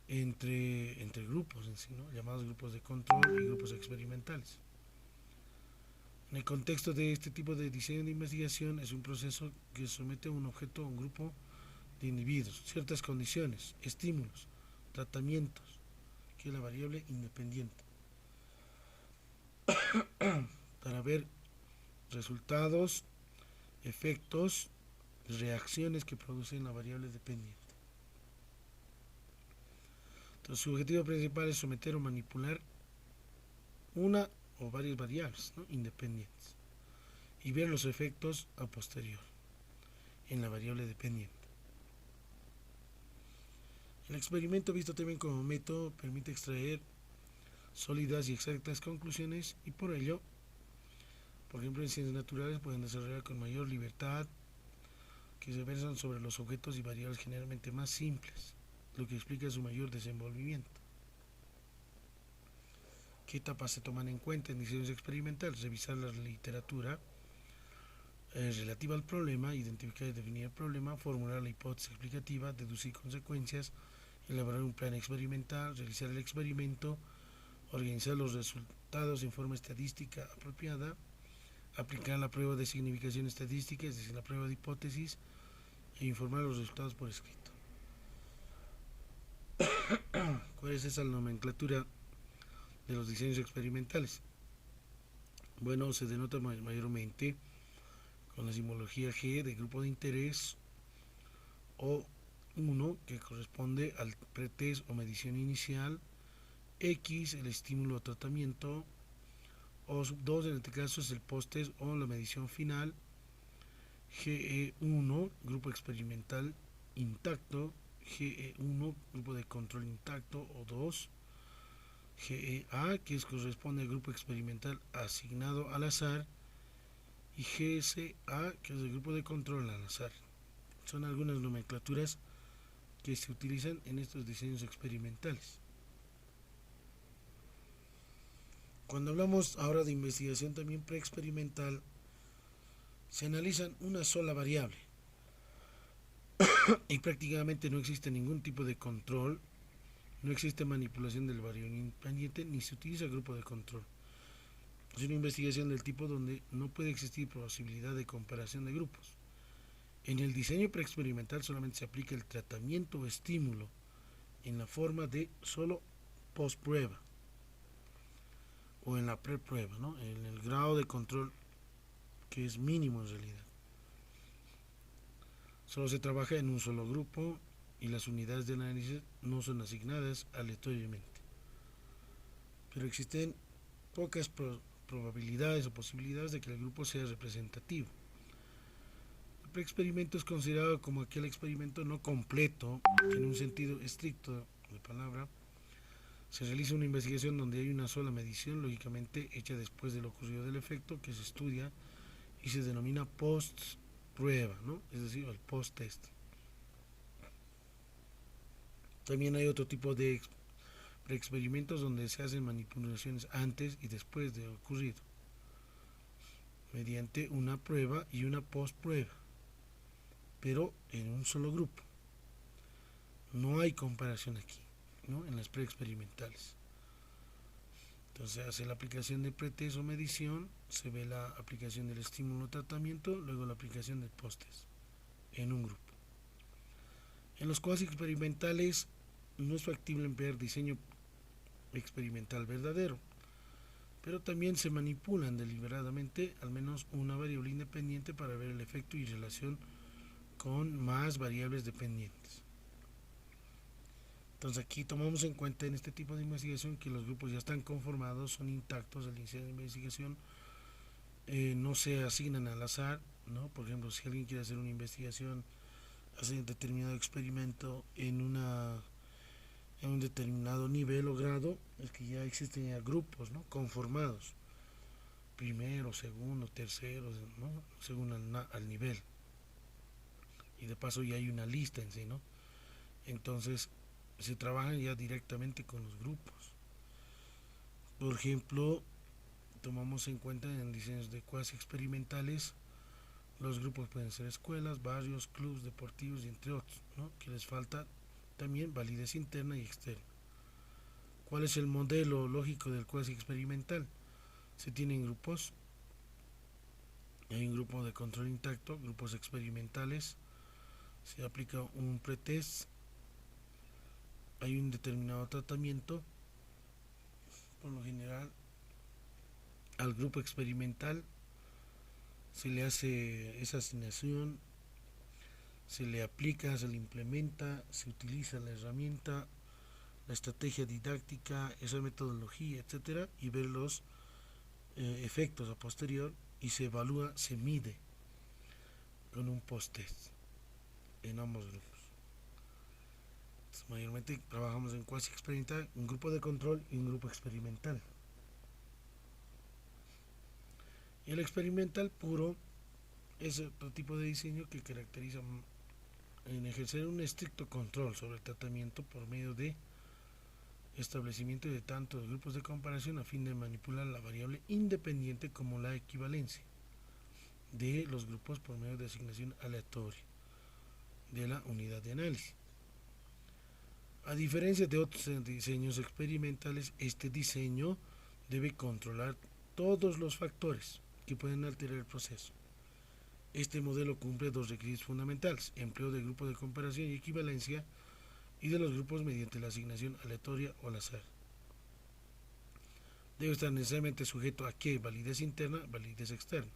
[SPEAKER 1] entre grupos en sí, ¿no?, llamados grupos de control y grupos experimentales. En el contexto de este tipo de diseño de investigación, es un proceso que somete a un objeto a un grupo de individuos, ciertas condiciones, estímulos, tratamientos, que es la variable independiente, para ver resultados, efectos, reacciones que producen la variable dependiente. Entonces, su objetivo principal es someter o manipular una o varias variables, ¿no?, independientes, y ver los efectos a posterior en la variable dependiente. El experimento, visto también como método, permite extraer sólidas y exactas conclusiones, y por ello, por ejemplo, en ciencias naturales pueden desarrollar con mayor libertad, que se versan sobre los objetos y variables generalmente más simples, lo que explica su mayor desenvolvimiento. ¿Qué etapas se toman en cuenta en diseños experimentales? Revisar la literatura relativa al problema, identificar y definir el problema, formular la hipótesis explicativa, deducir consecuencias, elaborar un plan experimental, realizar el experimento, organizar los resultados en forma estadística apropiada, aplicar la prueba de significación estadística, es decir, la prueba de hipótesis, e informar los resultados por escrito. ¿Cuál es esa nomenclatura de los diseños experimentales? Bueno, se denota mayormente con la simbología G de grupo de interés, o 1, que corresponde al pretest o medición inicial, X, el estímulo o tratamiento, o 2, en este caso es el post-test o la medición final, GE1, grupo experimental intacto, GE1, grupo de control intacto, o 2, GEA, que corresponde al grupo experimental asignado al azar, y GSA, que es el grupo de control al azar. Son algunas nomenclaturas que se utilizan en estos diseños experimentales. Cuando hablamos ahora de investigación también preexperimental, se analizan una sola variable y prácticamente no existe ningún tipo de control, no existe manipulación del variable independiente, ni se utiliza grupo de control. Es una investigación del tipo donde no puede existir posibilidad de comparación de grupos. En el diseño preexperimental solamente se aplica el tratamiento o estímulo en la forma de solo postprueba o en la preprueba, ¿no?, en el grado de control que es mínimo en realidad. Solo se trabaja en un solo grupo y las unidades de análisis no son asignadas aleatoriamente. Pero existen pocas probabilidades o posibilidades de que el grupo sea representativo. El preexperimento es considerado como aquel experimento no completo, que en un sentido estricto de la palabra se realiza una investigación donde hay una sola medición, lógicamente hecha después de lo ocurrido del efecto, que se estudia y se denomina post-prueba, ¿no?, es decir, el post-test. También hay otro tipo de preexperimentos donde se hacen manipulaciones antes y después de ocurrido, mediante una prueba y una post-prueba, pero en un solo grupo. No hay comparación aquí, ¿no?, en las preexperimentales. Entonces se hace la aplicación de pretest o medición, se ve la aplicación del estímulo o tratamiento, luego la aplicación del post-test en un grupo. En los cuasi experimentales no es factible emplear diseño experimental verdadero, pero también se manipulan deliberadamente al menos una variable independiente para ver el efecto y relación con más variables dependientes. Entonces aquí tomamos en cuenta en este tipo de investigación que los grupos ya están conformados, son intactos al iniciar la investigación, no se asignan al azar, ¿no? Por ejemplo, si alguien quiere hacer una investigación, hacer un determinado experimento en un determinado nivel o grado, es que ya existen ya grupos, ¿no?, conformados, primero, segundo, tercero, ¿no?, según al nivel, y de paso ya hay una lista en sí, ¿no? Entonces se trabajan ya directamente con los grupos. Por ejemplo, tomamos en cuenta en diseños de cuasi experimentales, los grupos pueden ser escuelas, barrios, clubes deportivos y entre otros, ¿no?, que les falta también validez interna y externa. ¿Cuál es el modelo lógico del cuasi experimental? Se tienen grupos, hay un grupo de control intacto, grupos experimentales, se aplica un pretest, hay un determinado tratamiento, por lo general al grupo experimental se le hace esa asignación, se le aplica, se le implementa, se utiliza la herramienta, la estrategia didáctica, esa metodología, etcétera, y ver los efectos a posterior y se evalúa, se mide con un post-test en ambos grupos. Entonces, mayormente trabajamos en cuasi experimental, un grupo de control y un grupo experimental. Y el experimental puro es otro tipo de diseño que caracteriza en ejercer un estricto control sobre el tratamiento por medio de establecimiento de tanto de grupos de comparación a fin de manipular la variable independiente como la equivalencia de los grupos por medio de asignación aleatoria de la unidad de análisis. A diferencia de otros diseños experimentales, este diseño debe controlar todos los factores que pueden alterar el proceso. Este modelo cumple dos requisitos fundamentales: empleo de grupos de comparación y equivalencia, y de los grupos mediante la asignación aleatoria o al azar. Debe estar necesariamente sujeto a ¿qué? Validez interna, validez externa.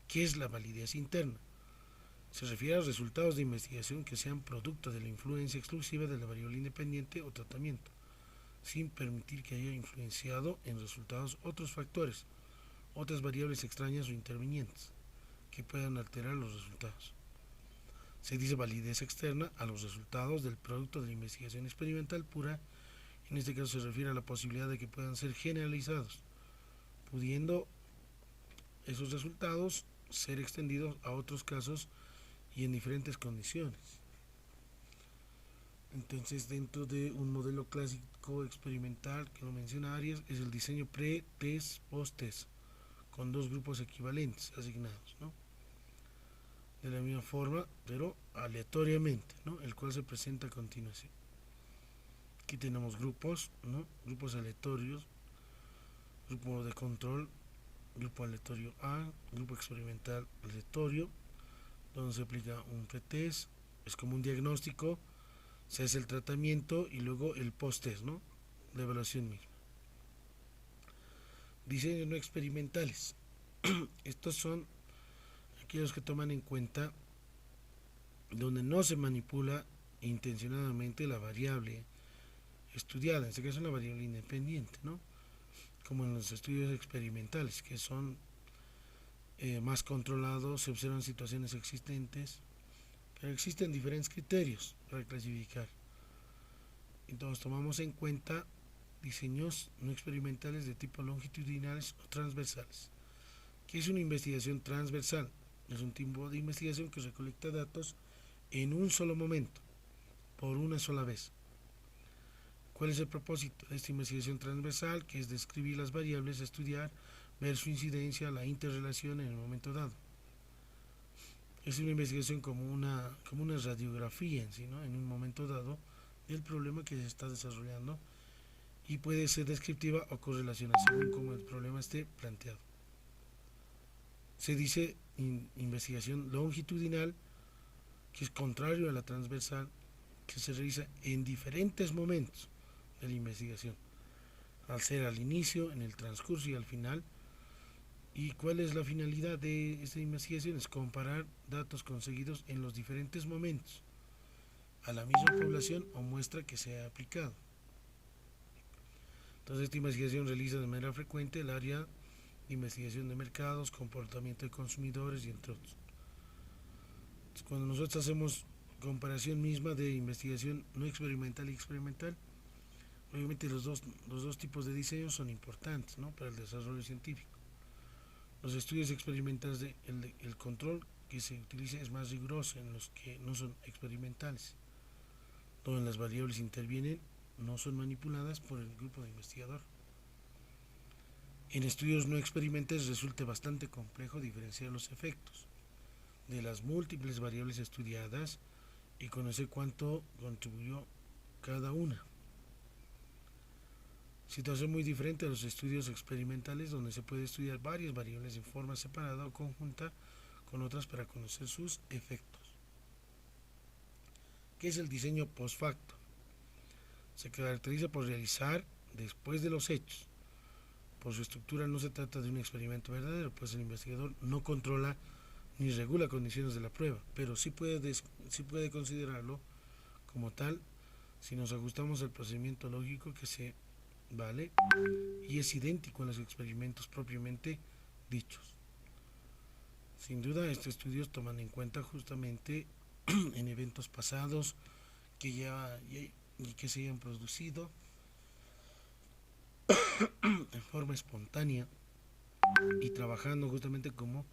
[SPEAKER 1] ¿Qué es la validez interna? Se refiere a los resultados de investigación que sean producto de la influencia exclusiva de la variable independiente o tratamiento, sin permitir que haya influenciado en resultados otros factores, otras variables extrañas o intervinientes que puedan alterar los resultados. Se dice validez externa a los resultados del producto de la investigación experimental pura. En este caso se refiere a la posibilidad de que puedan ser generalizados, pudiendo esos resultados ser extendidos a otros casos y en diferentes condiciones. Entonces, dentro de un modelo clásico experimental que lo menciona Arias, es el diseño pre-test, post-test, con dos grupos equivalentes asignados, ¿no? De la misma forma, pero aleatoriamente, ¿no? El cual se presenta a continuación. Aquí tenemos grupos, ¿no? Grupos aleatorios, grupo de control, grupo aleatorio A, grupo experimental aleatorio, donde se aplica un pretest, es como un diagnóstico, se hace el tratamiento y luego el post-test, ¿no? La evaluación misma. Diseños no experimentales. Estos son aquellos que toman en cuenta donde no se manipula intencionadamente la variable estudiada, en este caso la variable independiente, ¿no? Como en los estudios experimentales, que son más controlados, se observan situaciones existentes, pero existen diferentes criterios para clasificar. Entonces tomamos en cuenta diseños no experimentales de tipo longitudinales o transversales. ¿Qué es una investigación transversal? Es un tipo de investigación que recolecta datos en un solo momento, por una sola vez. ¿Cuál es el propósito de esta investigación transversal? Que es describir las variables a estudiar, ver su incidencia, la interrelación en el momento dado. Es una investigación como una radiografía en sí, ¿no? En un momento dado del problema que se está desarrollando, y puede ser descriptiva o correlacional según como el problema esté planteado. Se dice investigación longitudinal, que es contrario a la transversal, que se realiza en diferentes momentos de la investigación, al ser al inicio, en el transcurso y al final. ¿Y cuál es la finalidad de esta investigación? Es comparar datos conseguidos en los diferentes momentos a la misma población o muestra que se ha aplicado. Entonces, esta investigación realiza de manera frecuente el área de investigación de mercados, comportamiento de consumidores y entre otros. Entonces, cuando nosotros hacemos comparación misma de investigación no experimental y experimental, obviamente los dos tipos de diseño son importantes, ¿no? Para el desarrollo científico. Los estudios experimentales, el control que se utiliza es más riguroso en los que no son experimentales, donde las variables intervienen, no son manipuladas por el grupo de investigador. En estudios no experimentales resulta bastante complejo diferenciar los efectos de las múltiples variables estudiadas y conocer cuánto contribuyó cada una. Situación muy diferente a los estudios experimentales, donde se puede estudiar varias variables en forma separada o conjunta con otras para conocer sus efectos. ¿Qué es el diseño post facto? Se caracteriza por realizar después de los hechos. Por su estructura no se trata de un experimento verdadero, pues el investigador no controla ni regula condiciones de la prueba, pero sí puede considerarlo como tal si nos ajustamos al procedimiento lógico que se vale y es idéntico a los experimentos propiamente dichos. Sin duda, estos estudios toman en cuenta justamente en eventos pasados que ya y que se hayan producido en forma espontánea y trabajando justamente como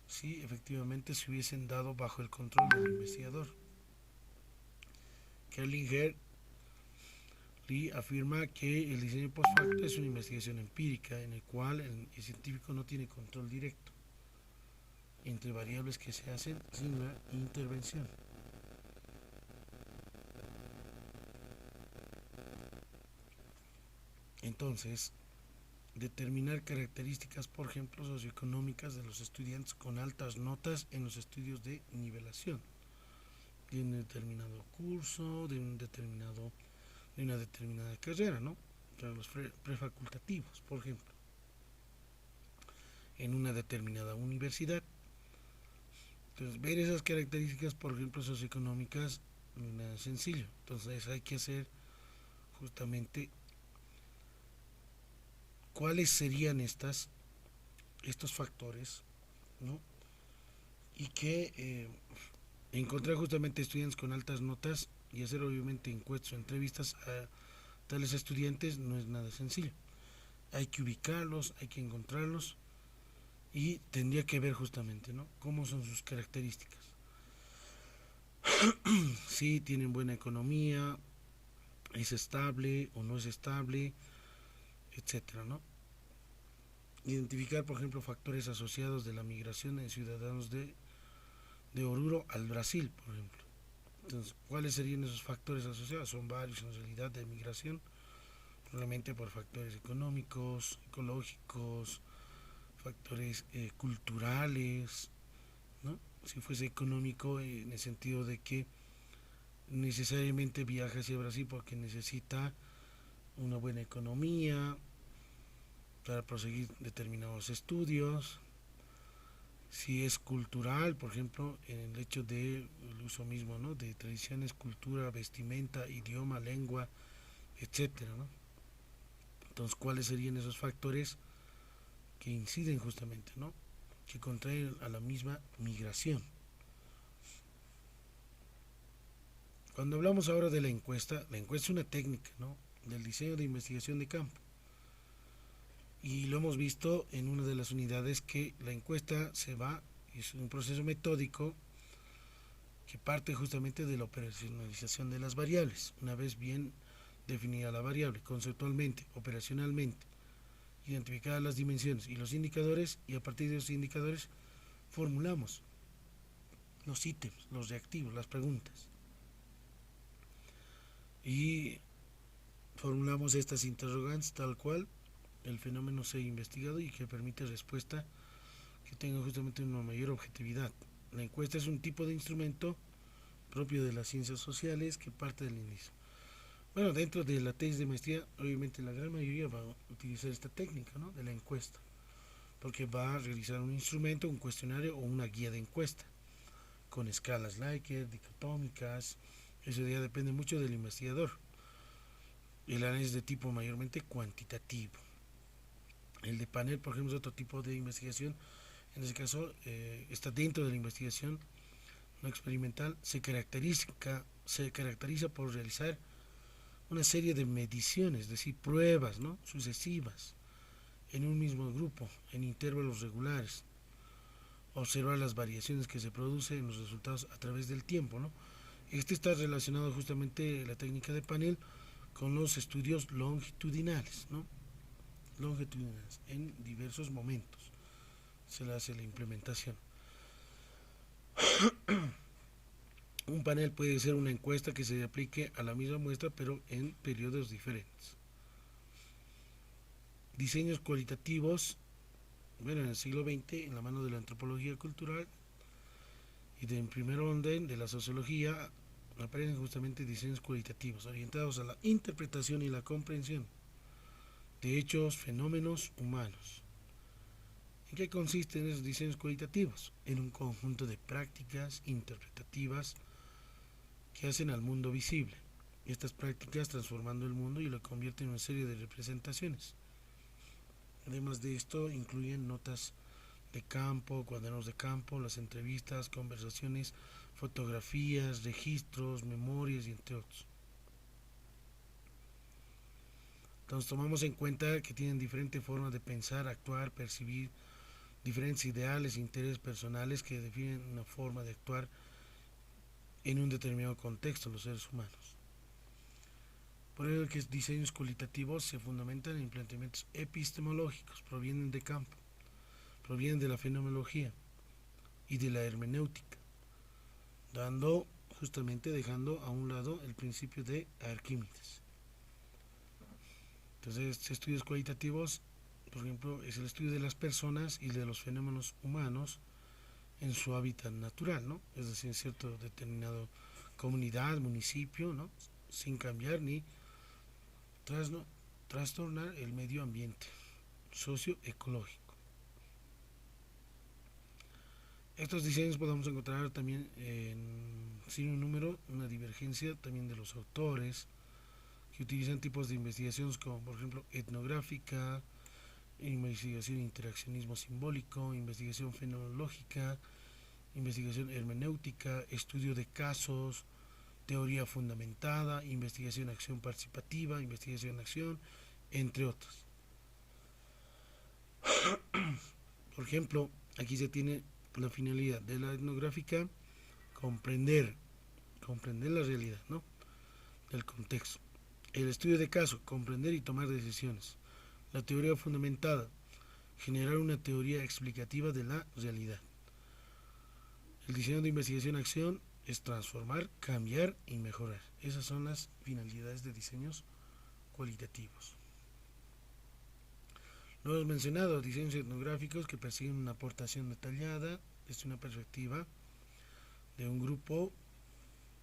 [SPEAKER 1] si efectivamente se hubiesen dado bajo el control del investigador. Kerlinger Lee afirma que el diseño post facto es una investigación empírica en el cual el científico no tiene control directo entre variables que se hacen sin la intervención. Entonces, determinar características, por ejemplo, socioeconómicas de los estudiantes con altas notas en los estudios de nivelación de un determinado curso, de una determinada carrera, ¿no? Para los prefacultativos, por ejemplo, en una determinada universidad. Entonces, ver esas características, por ejemplo, socioeconómicas, no es sencillo. Entonces, hay que hacer justamente cuáles serían estos factores, ¿no? Y que encontrar justamente estudiantes con altas notas y hacer obviamente encuestas o entrevistas a tales estudiantes no es nada sencillo. Hay que ubicarlos, hay que encontrarlos y tendría que ver justamente, ¿no?, cómo son sus características. Si tienen buena economía, es estable o no es estable, etcétera, ¿no? Identificar, por ejemplo, factores asociados de la migración de ciudadanos de Oruro al Brasil, por ejemplo. Entonces, ¿cuáles serían esos factores asociados? Son varios en realidad de migración, probablemente por factores económicos, ecológicos, factores culturales, ¿no? Si fuese económico, en el sentido de que necesariamente viaja hacia Brasil porque necesita una buena economía para proseguir determinados estudios. Si es cultural, por ejemplo, en el hecho del uso mismo, ¿no?, de tradiciones, cultura, vestimenta, idioma, lengua, etcétera, ¿no? Entonces, ¿cuáles serían esos factores que inciden justamente, ¿no?, que contraen a la misma migración? Cuando hablamos ahora de la encuesta es una técnica, ¿no?, del diseño de investigación de campo. Y lo hemos visto en una de las unidades que la encuesta es un proceso metódico que parte justamente de la operacionalización de las variables. Una vez bien definida la variable conceptualmente, operacionalmente, identificadas las dimensiones y los indicadores, y a partir de los indicadores formulamos los ítems, los reactivos, las preguntas. Y formulamos estas interrogantes tal cual el fenómeno sea investigado y que permite respuesta que tenga justamente una mayor objetividad. La encuesta es un tipo de instrumento propio de las ciencias sociales que parte del inicio. Bueno, dentro de la tesis de maestría, obviamente la gran mayoría va a utilizar esta técnica, ¿no?, de la encuesta, porque va a realizar un instrumento, un cuestionario o una guía de encuesta, con escalas Likert, dicotómicas. Eso ya depende mucho del investigador. El análisis de tipo mayormente cuantitativo. El de panel, por ejemplo, es otro tipo de investigación. En este caso, está dentro de la investigación no experimental. Se caracteriza por realizar una serie de mediciones, es decir, pruebas, ¿no?, sucesivas, en un mismo grupo, en intervalos regulares. Observar las variaciones que se producen en los resultados a través del tiempo, ¿no? Este está relacionado justamente la técnica de panel con los estudios longitudinales, ¿no?, longitudinales en diversos momentos se le hace la implementación. Un panel puede ser una encuesta que se aplique a la misma muestra pero en periodos diferentes. Diseños cualitativos, bueno, en el siglo XX, en la mano de la antropología cultural y de en primer orden de la sociología, aparecen justamente diseños cualitativos orientados a la interpretación y la comprensión de hechos, fenómenos humanos. ¿En qué consisten esos diseños cualitativos? En un conjunto de prácticas interpretativas que hacen al mundo visible. Estas prácticas transformando el mundo y lo convierten en una serie de representaciones. Además de esto, incluyen notas de campo, cuadernos de campo, las entrevistas, conversaciones, fotografías, registros, memorias y entre otros. Entonces tomamos en cuenta que tienen diferentes formas de pensar, actuar, percibir, diferentes ideales e intereses personales que definen una forma de actuar en un determinado contexto, los seres humanos. Por ello que diseños cualitativos se fundamentan en planteamientos epistemológicos, provienen de campo, provienen de la fenomenología y de la hermenéutica, dejando a un lado el principio de Arquímedes. Entonces, estudios cualitativos, por ejemplo, es el estudio de las personas y de los fenómenos humanos en su hábitat natural, ¿no? Es decir, en cierto determinado comunidad, municipio, ¿no? Sin cambiar ni trastornar el medio ambiente socioecológico. Estos diseños podemos encontrar también sin un número, una divergencia también de los autores que utilizan tipos de investigaciones como por ejemplo etnográfica, investigación interaccionismo simbólico, investigación fenomenológica, investigación hermenéutica, estudio de casos, teoría fundamentada, investigación acción participativa, investigación acción, entre otras. Por ejemplo, aquí se tiene la finalidad de la etnográfica, comprender la realidad, ¿no? El contexto. El estudio de caso, comprender y tomar decisiones. La teoría fundamentada, generar una teoría explicativa de la realidad. El diseño de investigación-acción es transformar, cambiar y mejorar. Esas son las finalidades de diseños cualitativos. Lo hemos mencionado, diseños etnográficos que persiguen una aportación detallada desde una perspectiva de un grupo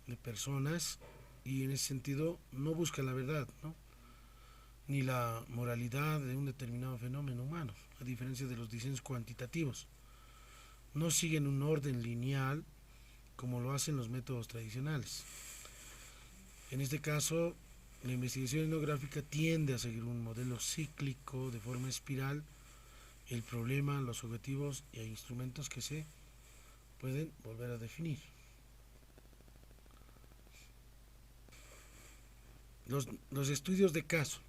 [SPEAKER 1] de personas y en ese sentido no busca la verdad, ¿no? Ni la moralidad de un determinado fenómeno humano, a diferencia de los diseños cuantitativos. No siguen un orden lineal como lo hacen los métodos tradicionales. En este caso, la investigación etnográfica tiende a seguir un modelo cíclico de forma espiral, el problema, los objetivos y instrumentos que se pueden volver a definir. Los estudios de caso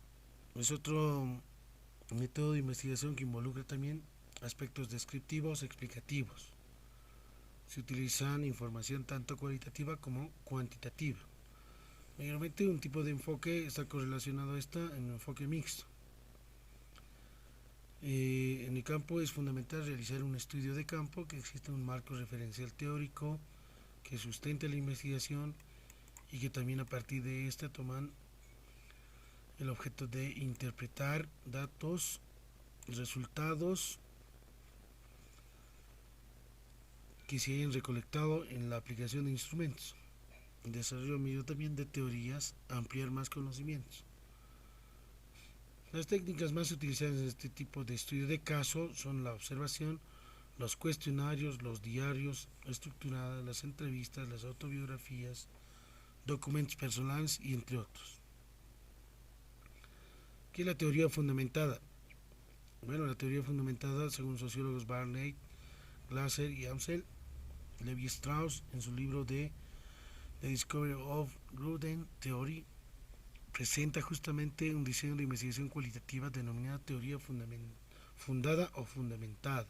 [SPEAKER 1] es otro método de investigación que involucra también aspectos descriptivos, explicativos. Se utilizan información tanto cualitativa como cuantitativa. Mayormente un tipo de enfoque está correlacionado a esta en un enfoque mixto. En el campo es fundamental realizar un estudio de campo, que existe un marco referencial teórico que sustente la investigación y que también a partir de esta toman el objeto de interpretar datos, resultados que se hayan recolectado en la aplicación de instrumentos. El desarrollo medio también de teorías, ampliar más conocimientos. Las técnicas más utilizadas en este tipo de estudio de caso son la observación, los cuestionarios, los diarios estructurados, las entrevistas, las autobiografías, documentos personales y entre otros. ¿Qué es la teoría fundamentada? Bueno, la teoría fundamentada, según sociólogos Barnett, Glasser y Amsel, Levi Strauss, en su libro de The Discovery of Gruden Theory, presenta justamente un diseño de investigación cualitativa denominada teoría fundada o fundamentada.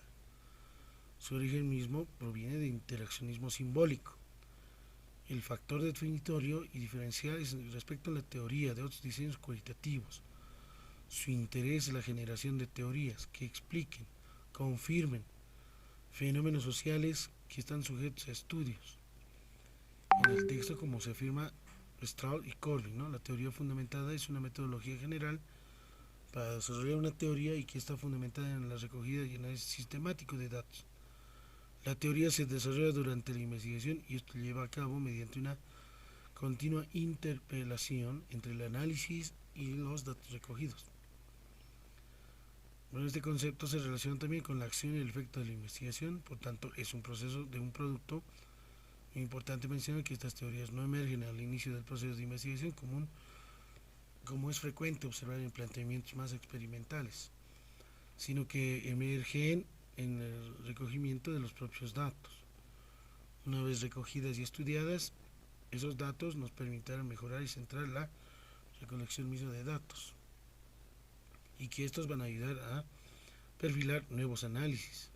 [SPEAKER 1] Su origen mismo proviene de interaccionismo simbólico. El factor definitorio y diferencial es respecto a la teoría de otros diseños cualitativos. Su interés es la generación de teorías que expliquen, confirmen fenómenos sociales que están sujetos a estudios. En el texto, como se afirma Strauss y Corbin, ¿no? La teoría fundamentada es una metodología general para desarrollar una teoría y que está fundamentada en la recogida y análisis sistemático de datos. La teoría se desarrolla durante la investigación y esto lleva a cabo mediante una continua interpelación entre el análisis y los datos recogidos. Bueno, este concepto se relaciona también con la acción y el efecto de la investigación, por tanto es un proceso de un producto. Es importante mencionar que estas teorías no emergen al inicio del proceso de investigación como es frecuente observar en planteamientos más experimentales, sino que emergen en el recogimiento de los propios datos. Una vez recogidas y estudiadas, esos datos nos permitirán mejorar y centrar la recolección misma de datos, y que estos van a ayudar a perfilar nuevos análisis.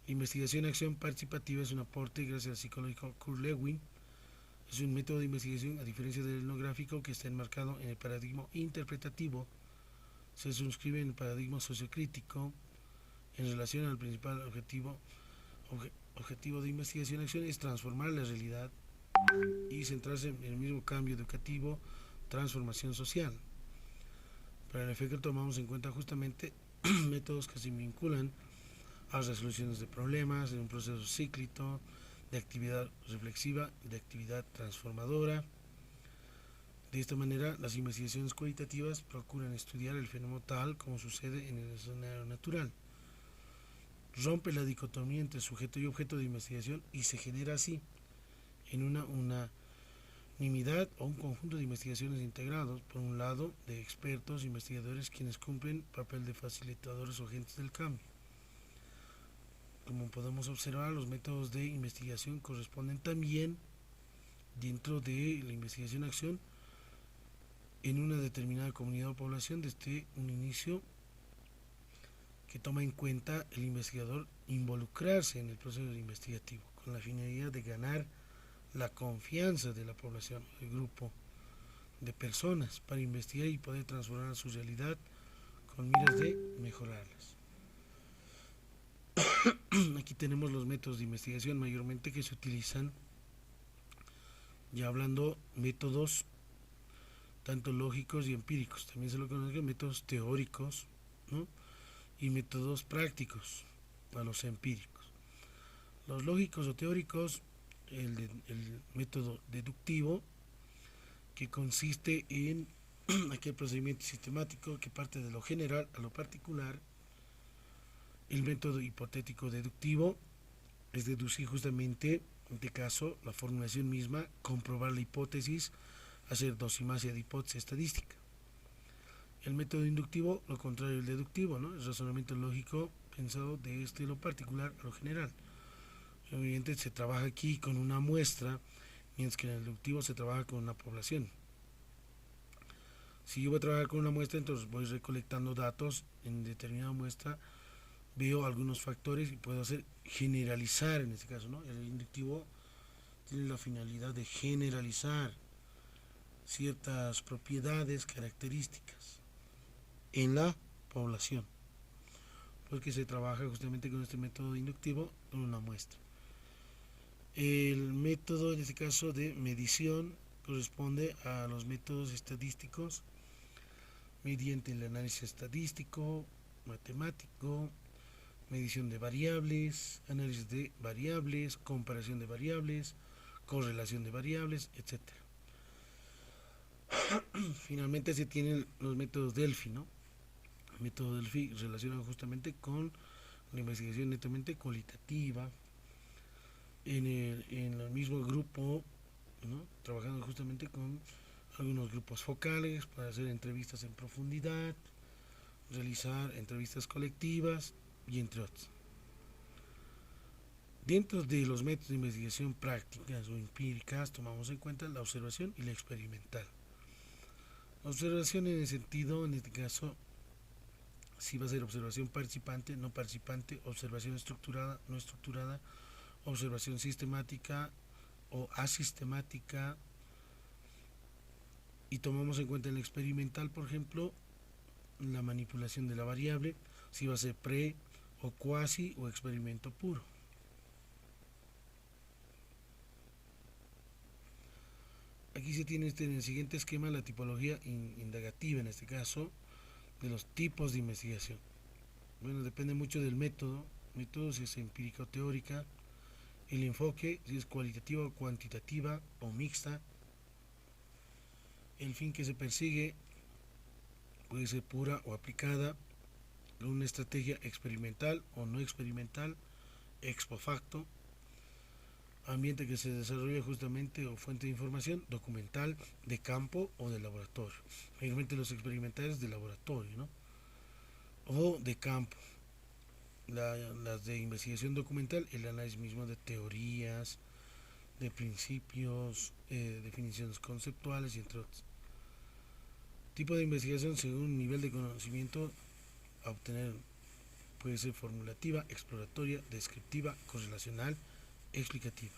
[SPEAKER 1] La investigación-acción participativa es un aporte gracias al psicólogo Kurt Lewin. Es un método de investigación, a diferencia del etnográfico, que está enmarcado en el paradigma interpretativo. Se suscribe en el paradigma sociocrítico en relación al principal objetivo de investigación-acción es transformar la realidad y centrarse en el mismo cambio educativo, transformación social. Para el efecto tomamos en cuenta justamente métodos que se vinculan a resoluciones de problemas en un proceso cíclico de actividad reflexiva y de actividad transformadora. De esta manera, las investigaciones cualitativas procuran estudiar el fenómeno tal como sucede en el escenario natural. Rompe la dicotomía entre sujeto y objeto de investigación y se genera así en una unanimidad o un conjunto de investigaciones integrados, por un lado, de expertos e investigadores quienes cumplen papel de facilitadores o agentes del cambio. Como podemos observar, los métodos de investigación corresponden también dentro de la investigación-acción en una determinada comunidad o población desde un inicio que toma en cuenta el investigador involucrarse en el proceso investigativo con la finalidad de ganar la confianza de la población, el grupo de personas, para investigar y poder transformar su realidad con miras de mejorarlas. Aquí tenemos los métodos de investigación mayormente que se utilizan, ya hablando métodos tanto lógicos y empíricos, también se lo conocen métodos teóricos, ¿no? Y métodos prácticos a los empíricos. Los lógicos o teóricos, el método deductivo, que consiste en aquel procedimiento sistemático que parte de lo general a lo particular. El método hipotético deductivo es deducir justamente, en este caso, la formulación misma, comprobar la hipótesis, hacer dosimasia de hipótesis estadística. El método inductivo, lo contrario del deductivo, ¿no? El razonamiento lógico pensado de lo particular a lo general. Obviamente se trabaja aquí con una muestra, mientras que en el deductivo se trabaja con una población. Si yo voy a trabajar con una muestra, entonces voy recolectando datos en determinada muestra, veo algunos factores y puedo hacer generalizar en este caso, ¿no? El inductivo tiene la finalidad de generalizar ciertas propiedades, características en la población, porque se trabaja justamente con este método inductivo en una muestra. El método, en este caso, de medición corresponde a los métodos estadísticos mediante el análisis estadístico, matemático, medición de variables, análisis de variables, comparación de variables, correlación de variables, etc. Finalmente se tienen los métodos Delphi, ¿no? El método Delphi relaciona justamente con la investigación netamente cualitativa, en el mismo grupo, ¿no? Trabajando justamente con algunos grupos focales para hacer entrevistas en profundidad, realizar entrevistas colectivas y entre otros. Dentro de los métodos de investigación prácticas o empíricas tomamos en cuenta la observación y la experimental. La observación en el sentido, en este caso, si va a ser observación participante, no participante, observación estructurada, no estructurada, observación sistemática o asistemática, y tomamos en cuenta en el experimental, por ejemplo, la manipulación de la variable, si va a ser pre o cuasi o experimento puro. Aquí se tiene en el siguiente esquema la tipología indagativa, en este caso, de los tipos de investigación. Bueno, depende mucho del método si es empírica o teórica, el enfoque, si es cualitativa o cuantitativa o mixta, el fin que se persigue puede ser pura o aplicada, una estrategia experimental o no experimental, ex post facto, ambiente que se desarrolla justamente o fuente de información, documental, de campo o de laboratorio. Mayormente los experimentales de laboratorio, ¿no? O de campo. Las de investigación documental, el análisis mismo de teorías, de principios, definiciones conceptuales y entre otros. Tipo de investigación según nivel de conocimiento a obtener puede ser formulativa, exploratoria, descriptiva, correlacional, explicativa.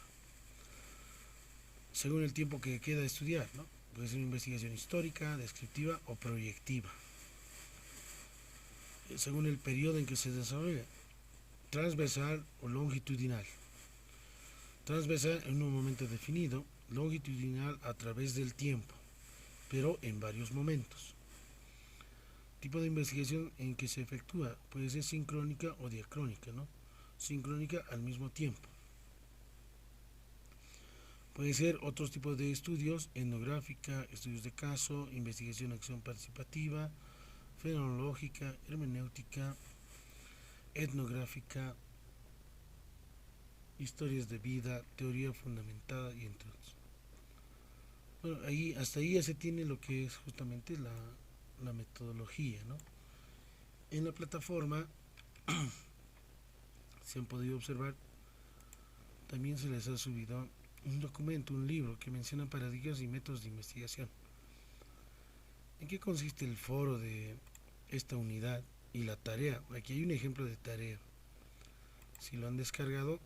[SPEAKER 1] Según el tiempo que queda de estudiar, ¿no? Puede ser una investigación histórica, descriptiva o proyectiva. Según el periodo en que se desarrolla, transversal o longitudinal. Transversal en un momento definido, longitudinal a través del tiempo, pero en varios momentos. Tipo de investigación en que se efectúa puede ser sincrónica o diacrónica, ¿no? Sincrónica al mismo tiempo. Puede ser otros tipos de estudios, etnográfica, estudios de caso, investigación, acción participativa, fenomenológica, hermenéutica, etnográfica, historias de vida, teoría fundamentada y entre otros. Bueno, hasta ahí ya se tiene lo que es justamente la metodología, ¿no? En la plataforma se han podido observar, también se les ha subido un documento, un libro que menciona paradigmas y métodos de investigación. ¿En qué consiste el foro de esta unidad y la tarea? Aquí hay un ejemplo de tarea. Si lo han descargado,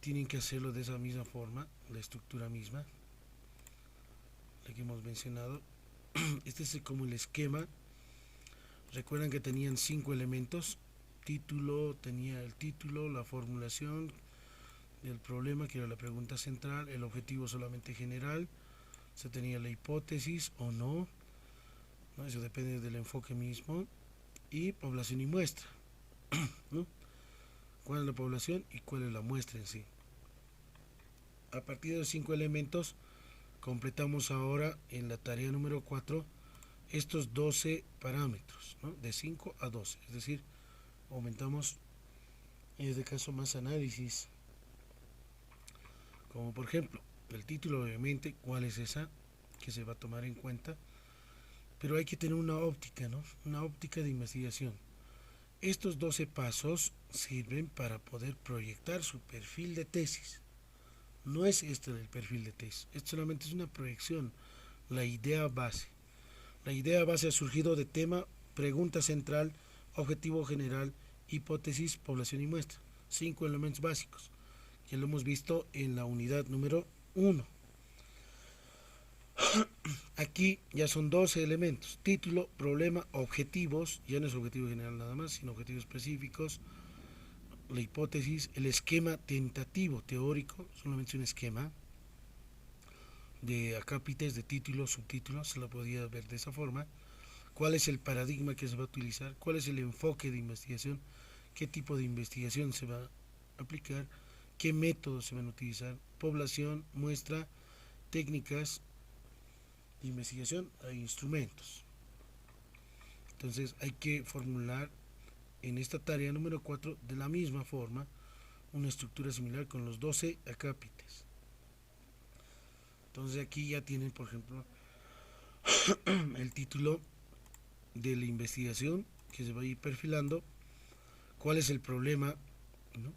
[SPEAKER 1] tienen que hacerlo de esa misma forma, la estructura misma, la que hemos mencionado. Este es como el esquema. Recuerdan que tenían 5 elementos. Tenía el título, la formulación del problema, que era la pregunta central, el objetivo solamente general, se tenía la hipótesis o no, ¿no? Eso depende del enfoque mismo, y población y muestra, ¿no? ¿Cuál es la población y cuál es la muestra en sí? A partir de los 5 elementos, completamos ahora en la tarea número 4 estos 12 parámetros, ¿no? De 5 a 12, es decir, aumentamos en este caso más análisis, como por ejemplo el título, obviamente cuál es esa que se va a tomar en cuenta, pero hay que tener una óptica, ¿no? Una óptica de investigación. Estos 12 pasos sirven para poder proyectar su perfil de tesis. No es este el perfil de tesis, esto solamente es una proyección, la idea base. La idea base ha surgido de tema, pregunta central, objetivo general, hipótesis, población y muestra. 5 elementos básicos, que lo hemos visto en la unidad número 1. Aquí ya son 12 elementos: título, problema, objetivos, ya no es objetivo general nada más, sino objetivos específicos, la hipótesis, el esquema tentativo teórico, solamente es un esquema de acápites, de títulos, subtítulos, se lo podía ver de esa forma. ¿Cuál es el paradigma que se va a utilizar? ¿Cuál es el enfoque de investigación? ¿Qué tipo de investigación se va a aplicar? ¿Qué métodos se van a utilizar? Población, muestra, técnicas de investigación e instrumentos. Entonces hay que formular en esta tarea número 4 de la misma forma una estructura similar con los 12 acápites. Entonces aquí ya tienen, por ejemplo, el título de la investigación que se va a ir perfilando, cuál es el problema, ¿no?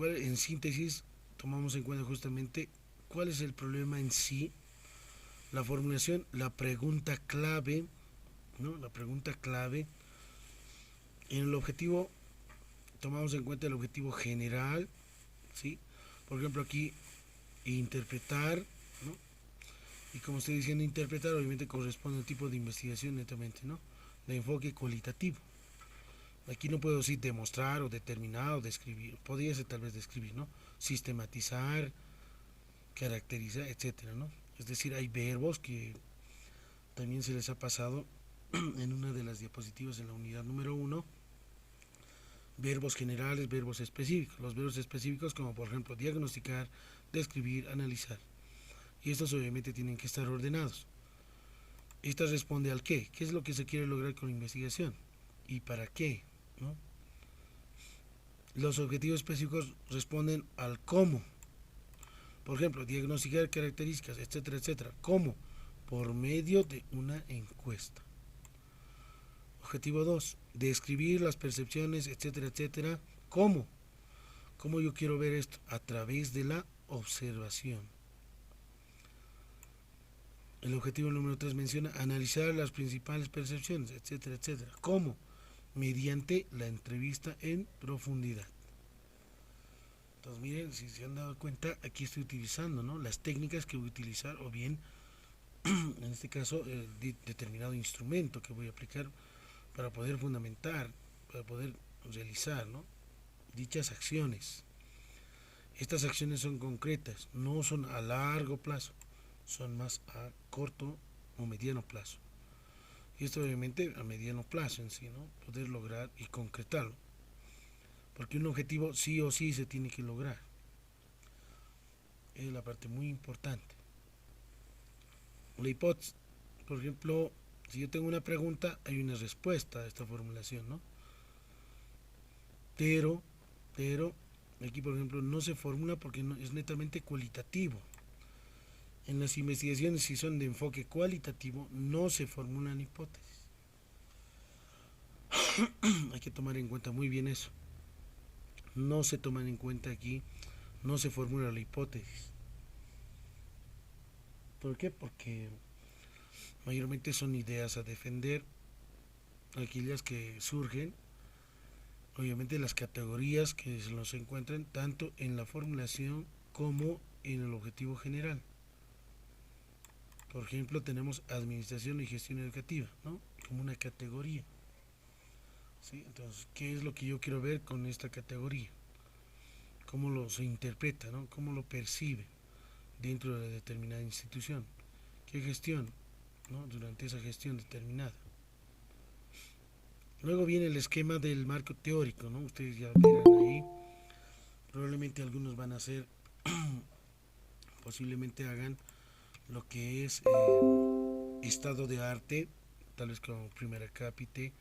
[SPEAKER 1] En síntesis tomamos en cuenta justamente cuál es el problema en sí, la formulación, la pregunta clave, ¿no? La pregunta clave. En el objetivo tomamos en cuenta el objetivo general, ¿sí? Por ejemplo aquí interpretar, ¿no? Y como estoy diciendo interpretar, obviamente corresponde al tipo de investigación netamente, ¿no? De enfoque cualitativo. Aquí no puedo decir demostrar o determinar o describir, podría ser tal vez describir, ¿no? Sistematizar, caracterizar, etcétera, ¿no? Es decir, hay verbos que también se les ha pasado en una de las diapositivas en la unidad número 1, verbos generales, verbos específicos. Los verbos específicos como por ejemplo diagnosticar, describir, analizar. Y estos obviamente tienen que estar ordenados. Esta responde al qué es lo que se quiere lograr con la investigación y para qué, ¿no? Los objetivos específicos responden al cómo. Por ejemplo, diagnosticar características, etcétera, etcétera. ¿Cómo? Por medio de una encuesta. Objetivo 2, describir las percepciones, etcétera, etcétera. ¿Cómo? ¿Cómo yo quiero ver esto? A través de la observación. El objetivo número 3 menciona analizar las principales percepciones, etcétera, etcétera. ¿Cómo? Mediante la entrevista en profundidad. Entonces miren, si se han dado cuenta, aquí estoy utilizando, ¿no?, las técnicas que voy a utilizar, o bien, en este caso, el determinado instrumento que voy a aplicar para poder fundamentar, para poder realizar, ¿no?, dichas acciones. Estas acciones son concretas, no son a largo plazo, son más a corto o mediano plazo. Y esto obviamente a mediano plazo en sí, ¿no?, poder lograr y concretarlo. Porque un objetivo sí o sí se tiene que lograr. Es la parte muy importante. La hipótesis, por ejemplo, si yo tengo una pregunta, hay una respuesta a esta formulación, ¿no? Pero, aquí por ejemplo no se formula porque no, es netamente cualitativo. En las investigaciones, si son de enfoque cualitativo, no se formulan hipótesis. Hay que tomar en cuenta muy bien eso. No se toman en cuenta aquí, no se formula la hipótesis. ¿Por qué? Porque mayormente son ideas a defender, aquellas que surgen, obviamente las categorías que se nos encuentran tanto en la formulación como en el objetivo general. Por ejemplo, tenemos administración y gestión educativa, ¿no?, como una categoría. ¿Sí? Entonces, ¿qué es lo que yo quiero ver con esta categoría? ¿Cómo lo se interpreta, ¿no?, cómo lo percibe dentro de la determinada institución? ¿Qué gestión, ¿no?, durante esa gestión determinada? Luego viene el esquema del marco teórico, ¿no? Ustedes ya verán ahí. Probablemente algunos van a hacer, posiblemente hagan lo que es estado de arte, tal vez como primera cápite,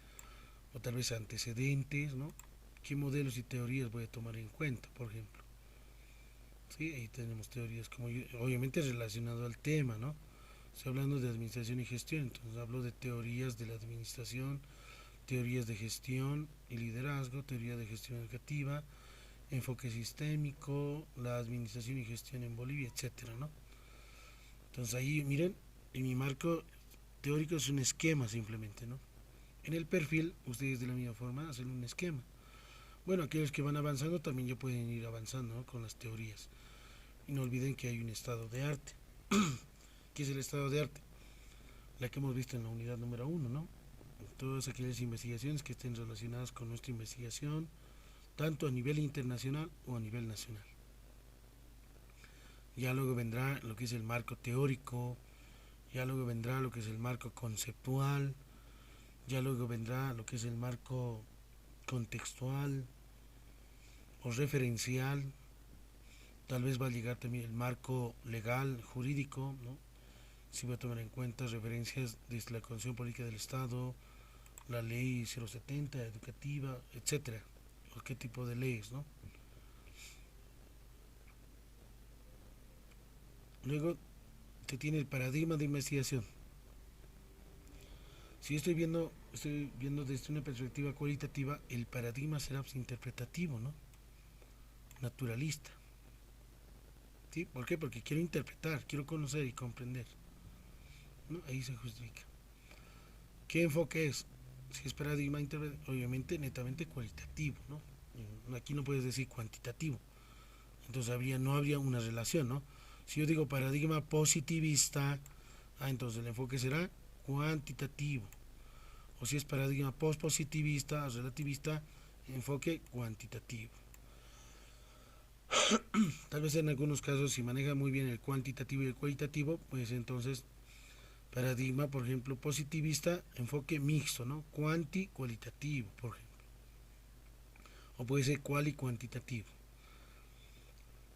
[SPEAKER 1] o tal vez antecedentes, ¿no? ¿Qué modelos y teorías voy a tomar en cuenta, por ejemplo? Sí, ahí tenemos teorías como obviamente relacionado al tema, ¿no? Estoy hablando de administración y gestión, entonces hablo de teorías de la administración, teorías de gestión y liderazgo, teoría de gestión educativa, enfoque sistémico, la administración y gestión en Bolivia, etcétera, ¿no? Entonces ahí miren, en mi marco teórico es un esquema simplemente, ¿no? En el perfil, ustedes de la misma forma hacen un esquema. Bueno, aquellos que van avanzando también ya pueden ir avanzando, ¿no?, con las teorías. Y no olviden que hay un estado de arte. ¿Qué es el estado de arte? La que hemos visto en la unidad número 1, ¿no? Todas aquellas investigaciones que estén relacionadas con nuestra investigación, tanto a nivel internacional o a nivel nacional. Ya luego vendrá lo que es el marco teórico, ya luego vendrá lo que es el marco conceptual, ya luego vendrá lo que es el marco contextual o referencial, tal vez va a llegar también el marco legal, jurídico, ¿no? Si voy a tomar en cuenta referencias desde la Constitución Política del Estado, la ley 070, educativa, etcétera, o qué tipo de leyes, ¿no? Luego se tiene el paradigma de investigación. Si estoy viendo desde una perspectiva cualitativa, el paradigma será interpretativo, ¿no? Naturalista. ¿Sí? ¿Por qué? Porque quiero interpretar, quiero conocer y comprender, ¿no? Ahí se justifica. ¿Qué enfoque es? Si es paradigma, obviamente netamente cualitativo, ¿no? Aquí no puedes decir cuantitativo. Entonces no habría una relación, ¿no? Si yo digo paradigma positivista, entonces el enfoque será cuantitativo. O si es paradigma postpositivista, relativista, enfoque cuantitativo. Tal vez en algunos casos, si maneja muy bien el cuantitativo y el cualitativo, pues entonces paradigma, por ejemplo, positivista, enfoque mixto, ¿no? Cualitativo, por ejemplo. o puede ser cual y cuantitativo.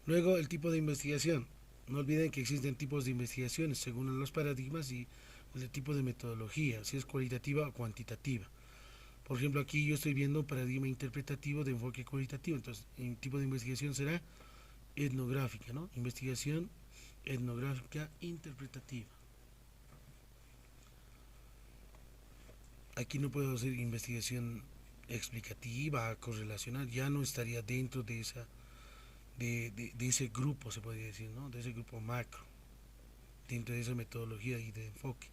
[SPEAKER 1] Luego, el tipo de investigación. No olviden que existen tipos de investigaciones según los paradigmas y el tipo de metodología, si es cualitativa o cuantitativa. Por ejemplo, aquí yo estoy viendo un paradigma interpretativo de enfoque cualitativo, entonces el tipo de investigación será etnográfica, ¿no? Investigación etnográfica interpretativa. Aquí no puedo hacer investigación explicativa, correlacional, ya no estaría dentro de esa de ese grupo, se podría decir, ¿no? De ese grupo macro, dentro de esa metodología y de enfoque.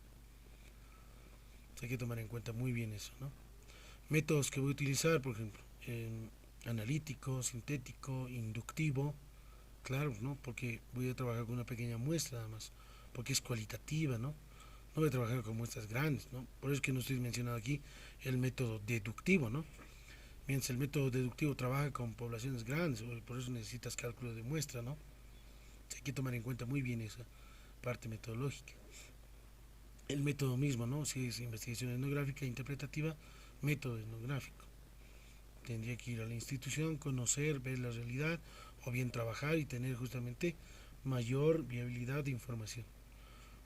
[SPEAKER 1] Hay que tomar en cuenta muy bien eso, ¿no? Métodos que voy a utilizar, por ejemplo, analítico, sintético, inductivo, claro, ¿no? Porque voy a trabajar con una pequeña muestra nada más, porque es cualitativa, ¿no? No voy a trabajar con muestras grandes, ¿no? Por eso es que no estoy mencionando aquí el método deductivo, ¿no? Mientras el método deductivo trabaja con poblaciones grandes, por eso necesitas cálculo de muestra, ¿no? Hay que tomar en cuenta muy bien esa parte metodológica. El método mismo, ¿no? Si es investigación etnográfica interpretativa, método etnográfico. Tendría que ir a la institución, conocer, ver la realidad, o bien trabajar y tener justamente mayor viabilidad de información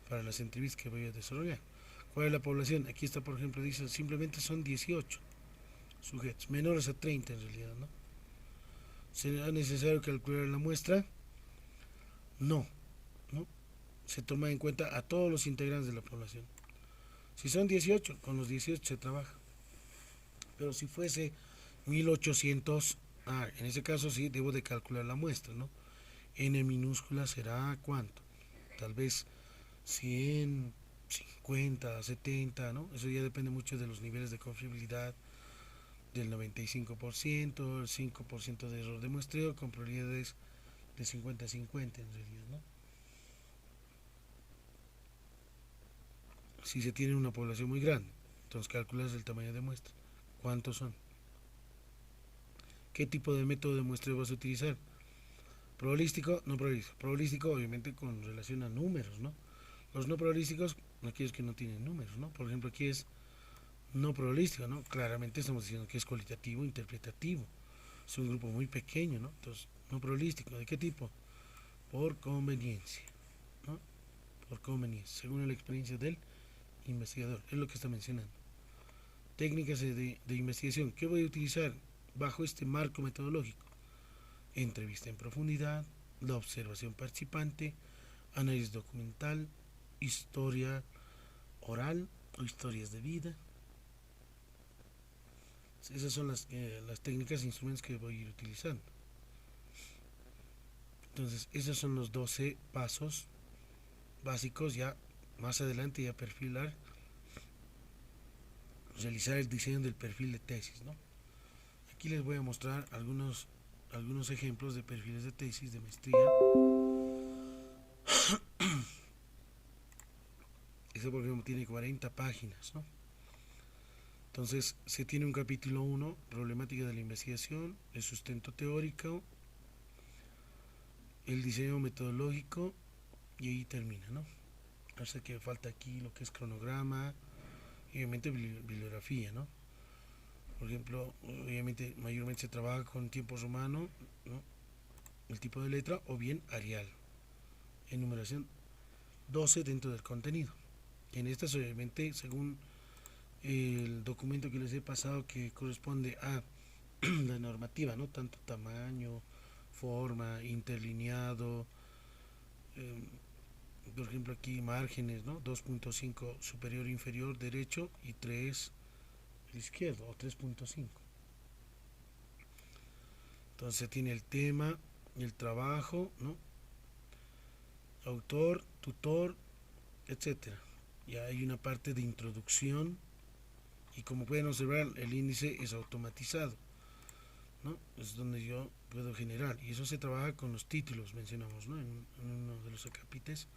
[SPEAKER 1] para las entrevistas que voy a desarrollar. ¿Cuál es la población? Aquí está, por ejemplo, dice simplemente son 18 sujetos, menores a 30 en realidad, ¿no? ¿Será necesario calcular la muestra? No, ¿no? Se toma en cuenta a todos los integrantes de la población. Si son 18, con los 18 se trabaja. Pero si fuese 1800, en ese caso sí debo de calcular la muestra, ¿no? N minúscula será ¿cuánto? Tal vez 100, 50, 70, ¿no? Eso ya depende mucho de los niveles de confiabilidad del 95%, el 5% de error de muestreo con probabilidades de 50-50 en realidad, ¿no? Si se tiene una población muy grande, entonces calculas el tamaño de muestra. ¿Cuántos son? ¿Qué tipo de método de muestreo vas a utilizar? Probabilístico, no probabilístico. Probabilístico obviamente con relación a números, ¿no? Los no probabilísticos, aquellos que no tienen números, ¿no? Por ejemplo, aquí es no probabilístico, ¿no? Claramente estamos diciendo que es cualitativo, interpretativo. Es un grupo muy pequeño, ¿no? Entonces, no probabilístico. ¿De qué tipo? Por conveniencia, ¿no? Por conveniencia, según la experiencia del investigador. Es lo que está mencionando. Técnicas de investigación. ¿Qué voy a utilizar bajo este marco metodológico? Entrevista en profundidad, la observación participante, análisis documental, historia oral o historias de vida. Esas son las técnicas e instrumentos que voy a ir utilizando. Entonces, esos son los 12 pasos básicos. Ya más adelante, ya perfilar, realizar el diseño del perfil de tesis, ¿no? Aquí les voy a mostrar algunos ejemplos de perfiles de tesis de maestría. Este, por ejemplo, tiene 40 páginas, ¿no? Entonces, se tiene un capítulo 1, problemática de la investigación, el sustento teórico, el diseño metodológico, y ahí termina, ¿no? Hasta que falta aquí lo que es cronograma y obviamente bibliografía, ¿no? Por ejemplo, obviamente mayormente se trabaja con tiempo romano, ¿no? El tipo de letra o bien Arial. Enumeración 12 dentro del contenido. En estas obviamente según el documento que les he pasado que corresponde a la normativa, ¿no? Tanto tamaño, forma, interlineado, eh, por ejemplo aquí márgenes, ¿no? 2.5 superior inferior derecho y 3 izquierdo o 3.5. Entonces tiene el tema, el trabajo, ¿no? Autor, tutor, etcétera. Ya hay una parte de introducción y como pueden observar el índice es automatizado, ¿no? Es donde yo puedo generar y eso se trabaja con los títulos, mencionamos, ¿no? En uno de los acápites,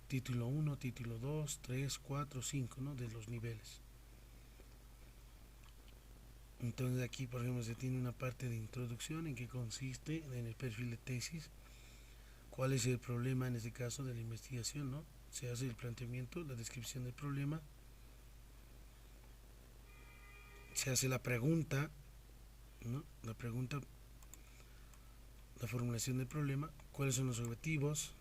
[SPEAKER 1] título 1, título 2, 3, 4, 5, ¿no? De los niveles. Entonces aquí, por ejemplo, se tiene una parte de introducción en que consiste en el perfil de tesis, cuál es el problema en este caso de la investigación, ¿no? Se hace el planteamiento, la descripción del problema, se hace la pregunta, ¿no? La pregunta, la formulación del problema, cuáles son los objetivos,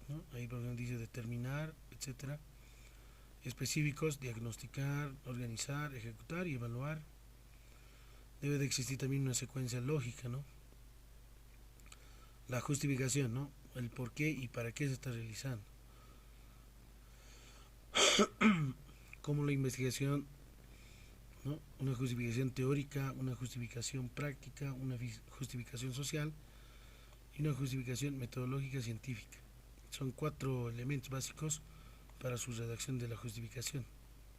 [SPEAKER 1] ¿no? Ahí por ejemplo dice determinar, etcétera. Específicos, diagnosticar, organizar, ejecutar y evaluar. Debe de existir también una secuencia lógica, ¿no? La justificación, ¿no? El por qué y para qué se está realizando. Como la investigación, ¿no? Una justificación teórica, una justificación práctica, una justificación social y una justificación metodológica científica. Son 4 elementos básicos para su redacción de la justificación,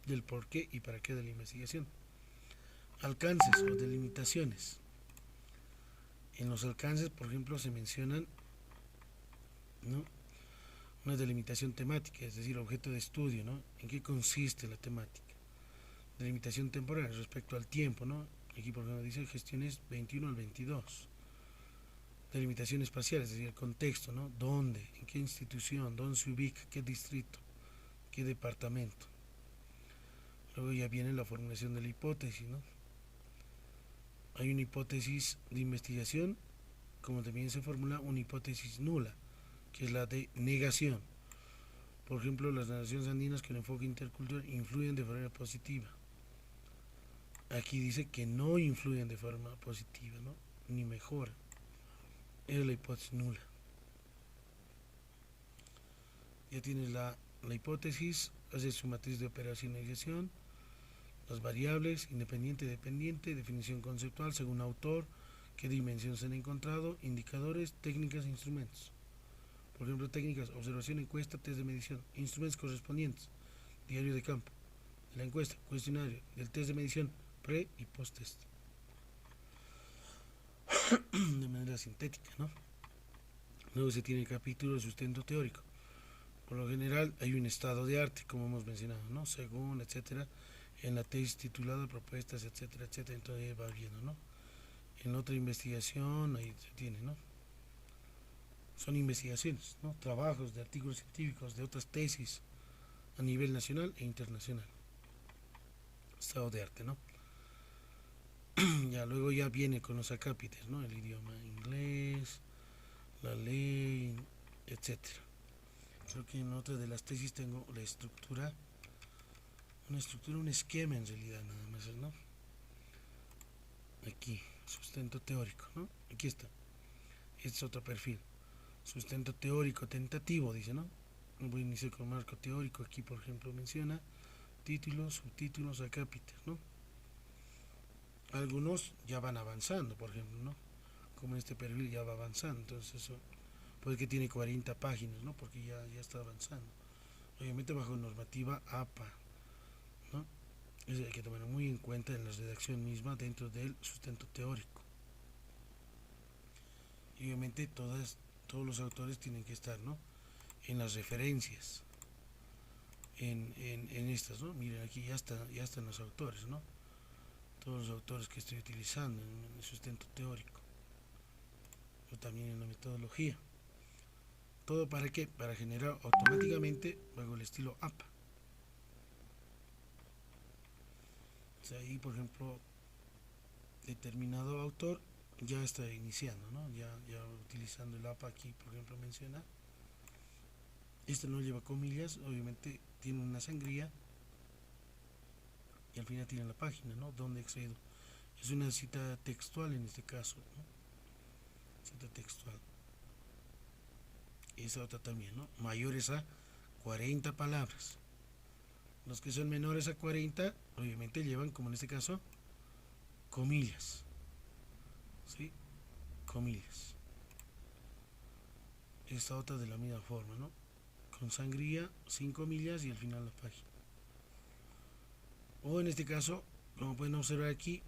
[SPEAKER 1] del por qué y para qué de la investigación. Alcances o delimitaciones. En los alcances, por ejemplo, se mencionan, ¿no? Una delimitación temática, es decir, objeto de estudio, ¿no? ¿En qué consiste la temática? Delimitación temporal respecto al tiempo, ¿no? Aquí por ejemplo dice gestiones 21 al 22. Delimitación espacial, es decir, el contexto, ¿no? ¿Dónde? ¿En qué institución? ¿Dónde se ubica? ¿Qué distrito? ¿Qué departamento? Luego ya viene la formulación de la hipótesis, ¿no? Hay una hipótesis de investigación, como también se formula una hipótesis nula, que es la de negación. Por ejemplo, las naciones andinas con enfoque intercultural influyen de forma positiva. Aquí dice que no influyen de forma positiva, ¿no? Ni mejoran. Es la hipótesis nula. Ya tienes la hipótesis, hace su matriz de operacionalización, las variables, independiente, dependiente, definición conceptual según autor, qué dimensiones se han encontrado, indicadores, técnicas e instrumentos. Por ejemplo, técnicas, observación, encuesta, test de medición, instrumentos correspondientes, diario de campo, la encuesta, cuestionario, del test de medición, pre y post test. De manera sintética, ¿no? Luego se tiene el capítulo de sustento teórico. Por lo general hay un estado de arte, como hemos mencionado, ¿no? Según, etcétera, en la tesis titulada propuestas, etcétera, etcétera, entonces va viendo, ¿no? En otra investigación, ahí se tiene, ¿no? Son investigaciones, ¿no? Trabajos de artículos científicos, de otras tesis a nivel nacional e internacional. Estado de arte, ¿no? Ya luego ya viene con los acápites, ¿no? El idioma inglés, la ley, etcétera. Creo que en otra de las tesis tengo la estructura, un esquema en realidad nada más, ¿no? Aquí, sustento teórico, ¿no? Aquí está. Este es otro perfil. Sustento teórico tentativo, dice, ¿no? Voy a iniciar con marco teórico. Aquí, por ejemplo, menciona títulos, subtítulos, acápites, ¿no? Algunos ya van avanzando, por ejemplo, ¿no? Como este perfil ya va avanzando, entonces eso puede que tiene 40 páginas, ¿no? Porque ya está avanzando. Obviamente bajo normativa APA, ¿no? Eso hay que tomar muy en cuenta en la redacción misma dentro del sustento teórico. Y obviamente todos los autores tienen que estar, ¿no? En las referencias, en estas, ¿no? Miren, aquí ya están los autores, ¿no? Todos los autores que estoy utilizando en el sustento teórico, o también en la metodología. ¿Todo para qué? Para generar automáticamente bajo el estilo APA. O sea, ahí, por ejemplo, determinado autor ya está iniciando, ¿no? Ya utilizando el APA aquí, por ejemplo, menciona. Este no lleva comillas, obviamente tiene una sangría y al final tiene la página, ¿no? Donde excedo. Es una cita textual en este caso, ¿no? Cita textual. Esa otra también, ¿no? Mayores a 40 palabras. Los que son menores a 40, obviamente llevan, como en este caso, comillas. ¿Sí? Comillas. Esta otra de la misma forma, ¿no? Con sangría, sin comillas y al final la página. O en este caso, como pueden observar aquí,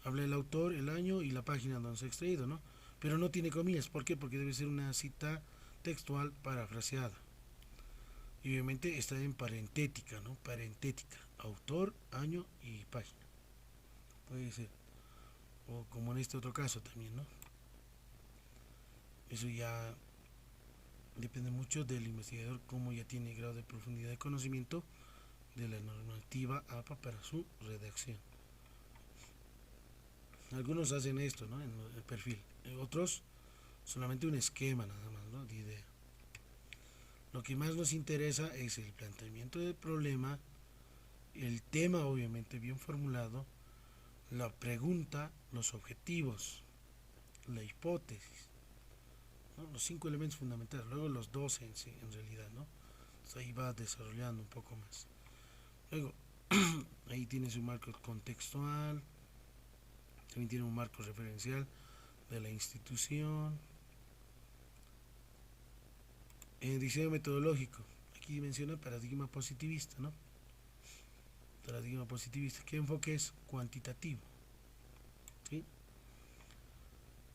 [SPEAKER 1] habla el autor, el año y la página donde se ha extraído, ¿no? Pero no tiene comillas. ¿Por qué? Porque debe ser una cita textual parafraseada. Y obviamente está en parentética, ¿no? Parentética. Autor, año y página. Puede ser. O como en este otro caso también, ¿no? Eso ya depende mucho del investigador, cómo ya tiene grado de profundidad de conocimiento de la normativa APA para su redacción. Algunos hacen esto, ¿no? En el perfil. Otros solamente un esquema nada más, ¿no? De idea. Lo que más nos interesa es el planteamiento del problema, el tema obviamente bien formulado, la pregunta, los objetivos, la hipótesis, ¿no? Los 5 elementos fundamentales, luego los 12 en, sí, en realidad, ¿no? Entonces ahí va desarrollando un poco más. Luego, ahí tiene su marco contextual, también tiene un marco referencial de la institución. En diseño metodológico, aquí menciona paradigma positivista, ¿no? Paradigma positivista, ¿qué enfoque es? Cuantitativo, ¿sí?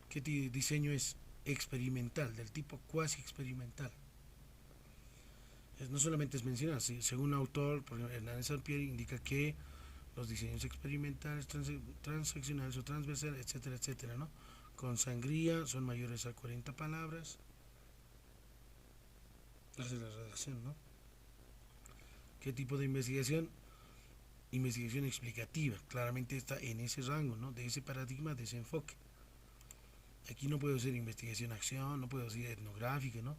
[SPEAKER 1] ¿Qué diseño es? Experimental, del tipo cuasi experimental. No solamente es mencionar, según el autor, por ejemplo, Hernández Sampieri indica que los diseños experimentales, transaccionales o transversales, etcétera, etcétera, ¿no? Con sangría son mayores a 40 palabras. Esa es la redacción, ¿no? ¿Qué tipo de investigación? Investigación explicativa, claramente está en ese rango, ¿no? De ese paradigma, de ese enfoque. Aquí no puedo hacer investigación-acción, no puedo decir etnográfica, ¿no?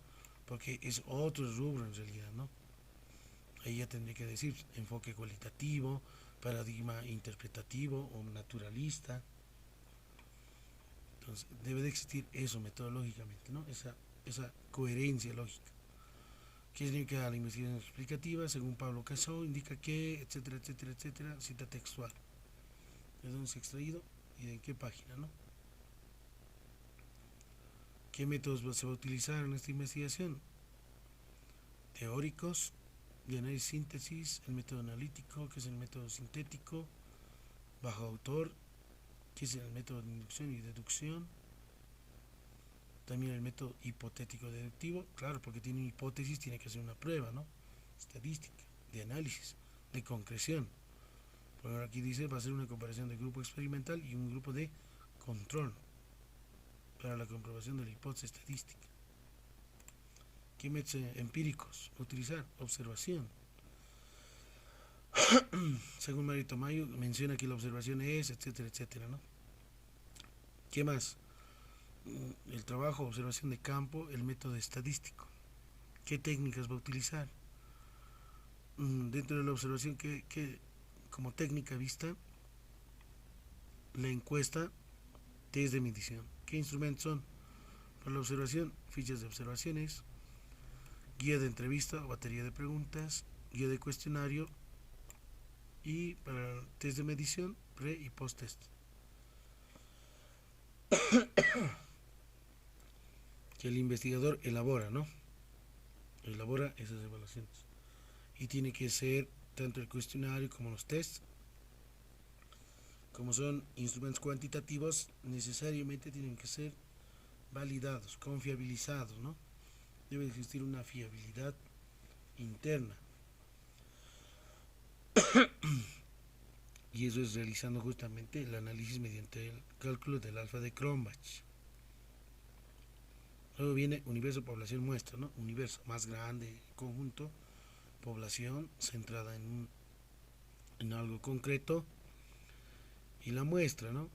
[SPEAKER 1] Porque es otro rubro en realidad, ¿no? Ahí ya tendría que decir enfoque cualitativo, paradigma interpretativo o naturalista. Entonces, debe de existir eso metodológicamente, ¿no? Esa coherencia lógica. ¿Qué significa la investigación explicativa? Según Pablo Casó, indica que, etcétera, etcétera, etcétera, cita textual. ¿De dónde se ha extraído y de qué página, no? ¿Qué métodos se va a utilizar en esta investigación? Teóricos, de análisis síntesis, el método analítico, que es el método sintético, bajo autor, que es el método de inducción y deducción, también el método hipotético deductivo, claro, porque tiene una hipótesis, tiene que hacer una prueba, ¿no? Estadística, de análisis, de concreción. Por ejemplo, aquí dice, va a ser una comparación de grupo experimental y un grupo de control para la comprobación de la hipótesis estadística. ¿Qué métodos empíricos utilizar? Observación. Según Mario Tamayo, menciona que la observación es, etcétera, etcétera, ¿no? ¿Qué más? El trabajo, observación de campo, el método estadístico. ¿Qué técnicas va a utilizar? Dentro de la observación, que como técnica vista, la encuesta, test de medición. ¿Qué instrumentos son? Para la observación, fichas de observaciones, guía de entrevista o batería de preguntas, guía de cuestionario y para el test de medición, pre y post test. Que el investigador elabora, ¿no? Elabora esas evaluaciones. Y tiene que ser tanto el cuestionario como los tests. Como son instrumentos cuantitativos, necesariamente tienen que ser validados, confiabilizados, ¿no? Debe existir una fiabilidad interna. Y eso es realizando justamente el análisis mediante el cálculo del alfa de Cronbach. Luego viene universo, población, muestra, ¿no? Universo más grande, conjunto, población centrada en algo concreto y la muestra, ¿no?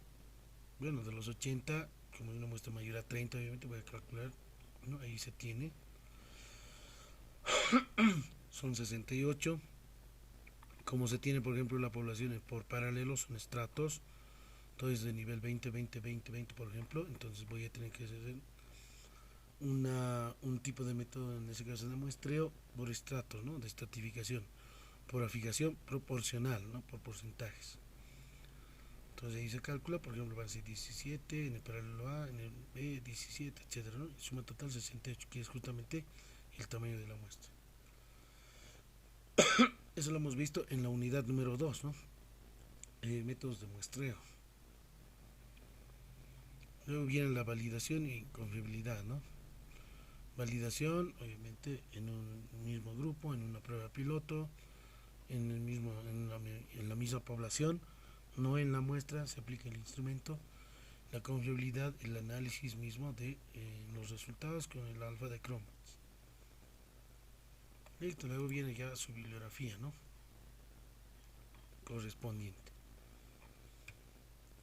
[SPEAKER 1] Bueno, de los 80, como una muestra mayor a 30, obviamente voy a calcular, ¿no? Ahí se tiene. Son 68. Como se tiene, por ejemplo, la población por paralelos, son estratos. Entonces, de nivel 20, 20, 20, 20, por ejemplo, entonces voy a tener que hacer un tipo de método, en ese caso de muestreo, por estratos, ¿no? De estratificación, por afijación proporcional, ¿no? Por porcentajes. Entonces ahí se calcula, por ejemplo, va a ser 17, en el paralelo A, en el B 17, etcétera, ¿no? Y suma total 68, que es justamente el tamaño de la muestra. Eso lo hemos visto en la unidad número 2, ¿no? Métodos de muestreo. Luego viene la validación y confiabilidad, ¿no? Validación, obviamente, en un mismo grupo, en una prueba piloto, en la misma población, no en la muestra, se aplica el instrumento. La confiabilidad, el análisis mismo de los resultados con el alfa de Cronbach. Listo, luego viene ya su bibliografía, ¿no? Correspondiente.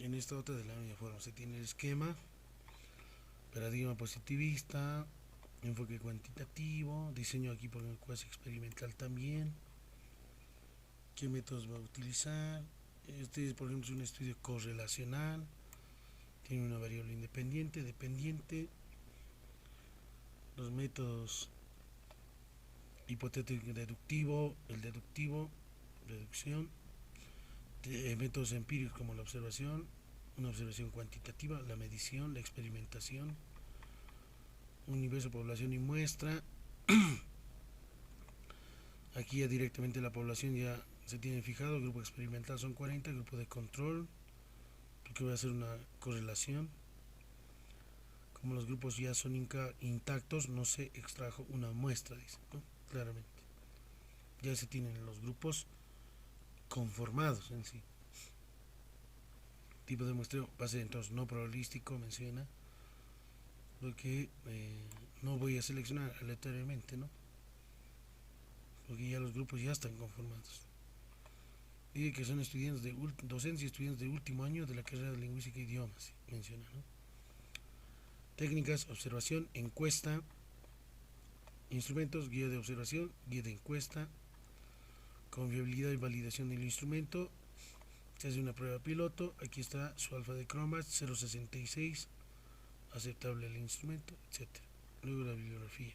[SPEAKER 1] En esta otra de la misma forma se tiene el esquema, paradigma positivista, enfoque cuantitativo, diseño aquí por el cuasi experimental también, qué métodos va a utilizar. Este, por ejemplo, es un estudio correlacional, tiene una variable independiente, dependiente, los métodos hipotético deductivo, el deductivo, deducción, métodos empíricos como la observación, una observación cuantitativa, la medición, la experimentación, universo, población y muestra. Aquí ya directamente la población ya se tiene fijado, el grupo experimental son 40, el grupo de control, porque voy a hacer una correlación. Como los grupos ya son intactos, no se extrajo una muestra, dice, ¿no? Claramente. Ya se tienen los grupos conformados en sí. Tipo de muestreo va a ser entonces no probabilístico, menciona, porque no voy a seleccionar aleatoriamente, ¿no? Porque ya los grupos ya están conformados. Dice que son estudiantes de docentes y estudiantes de último año de la carrera de lingüística e idiomas, menciona, ¿no? Técnicas, observación, encuesta, instrumentos, guía de observación, guía de encuesta, confiabilidad y validación del instrumento. Se hace una prueba piloto, aquí está su alfa de Cronbach 0.66, aceptable el instrumento, etc. Luego la bibliografía,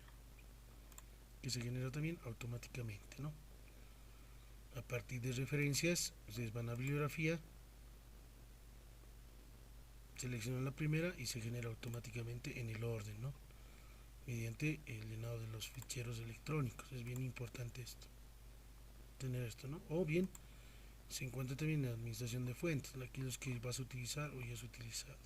[SPEAKER 1] que se genera también automáticamente, ¿no? A partir de referencias, ustedes van a bibliografía, seleccionan la primera y se genera automáticamente en el orden, ¿no? Mediante el llenado de los ficheros electrónicos. Es bien importante esto, tener esto, ¿no? O bien se encuentra también la administración de fuentes, aquellos que vas a utilizar o ya has utilizado.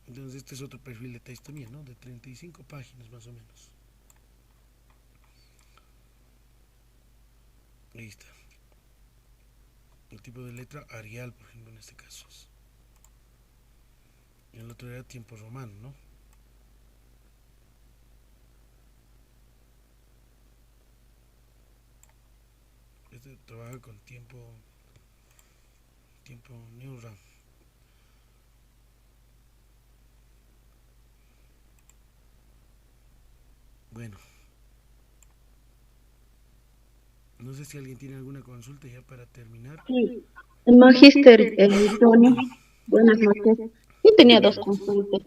[SPEAKER 1] Entonces este es otro perfil de texto también, ¿no? De 35 páginas más o menos. Ahí está. El tipo de letra Arial, por ejemplo, en este caso. El otro era tiempo romano, ¿no? Este trabaja con tiempo New Ram. Bueno, no sé si alguien tiene alguna consulta ya para terminar.
[SPEAKER 2] Sí, Magíster Antonio, buenas noches. Yo tenía dos consultas.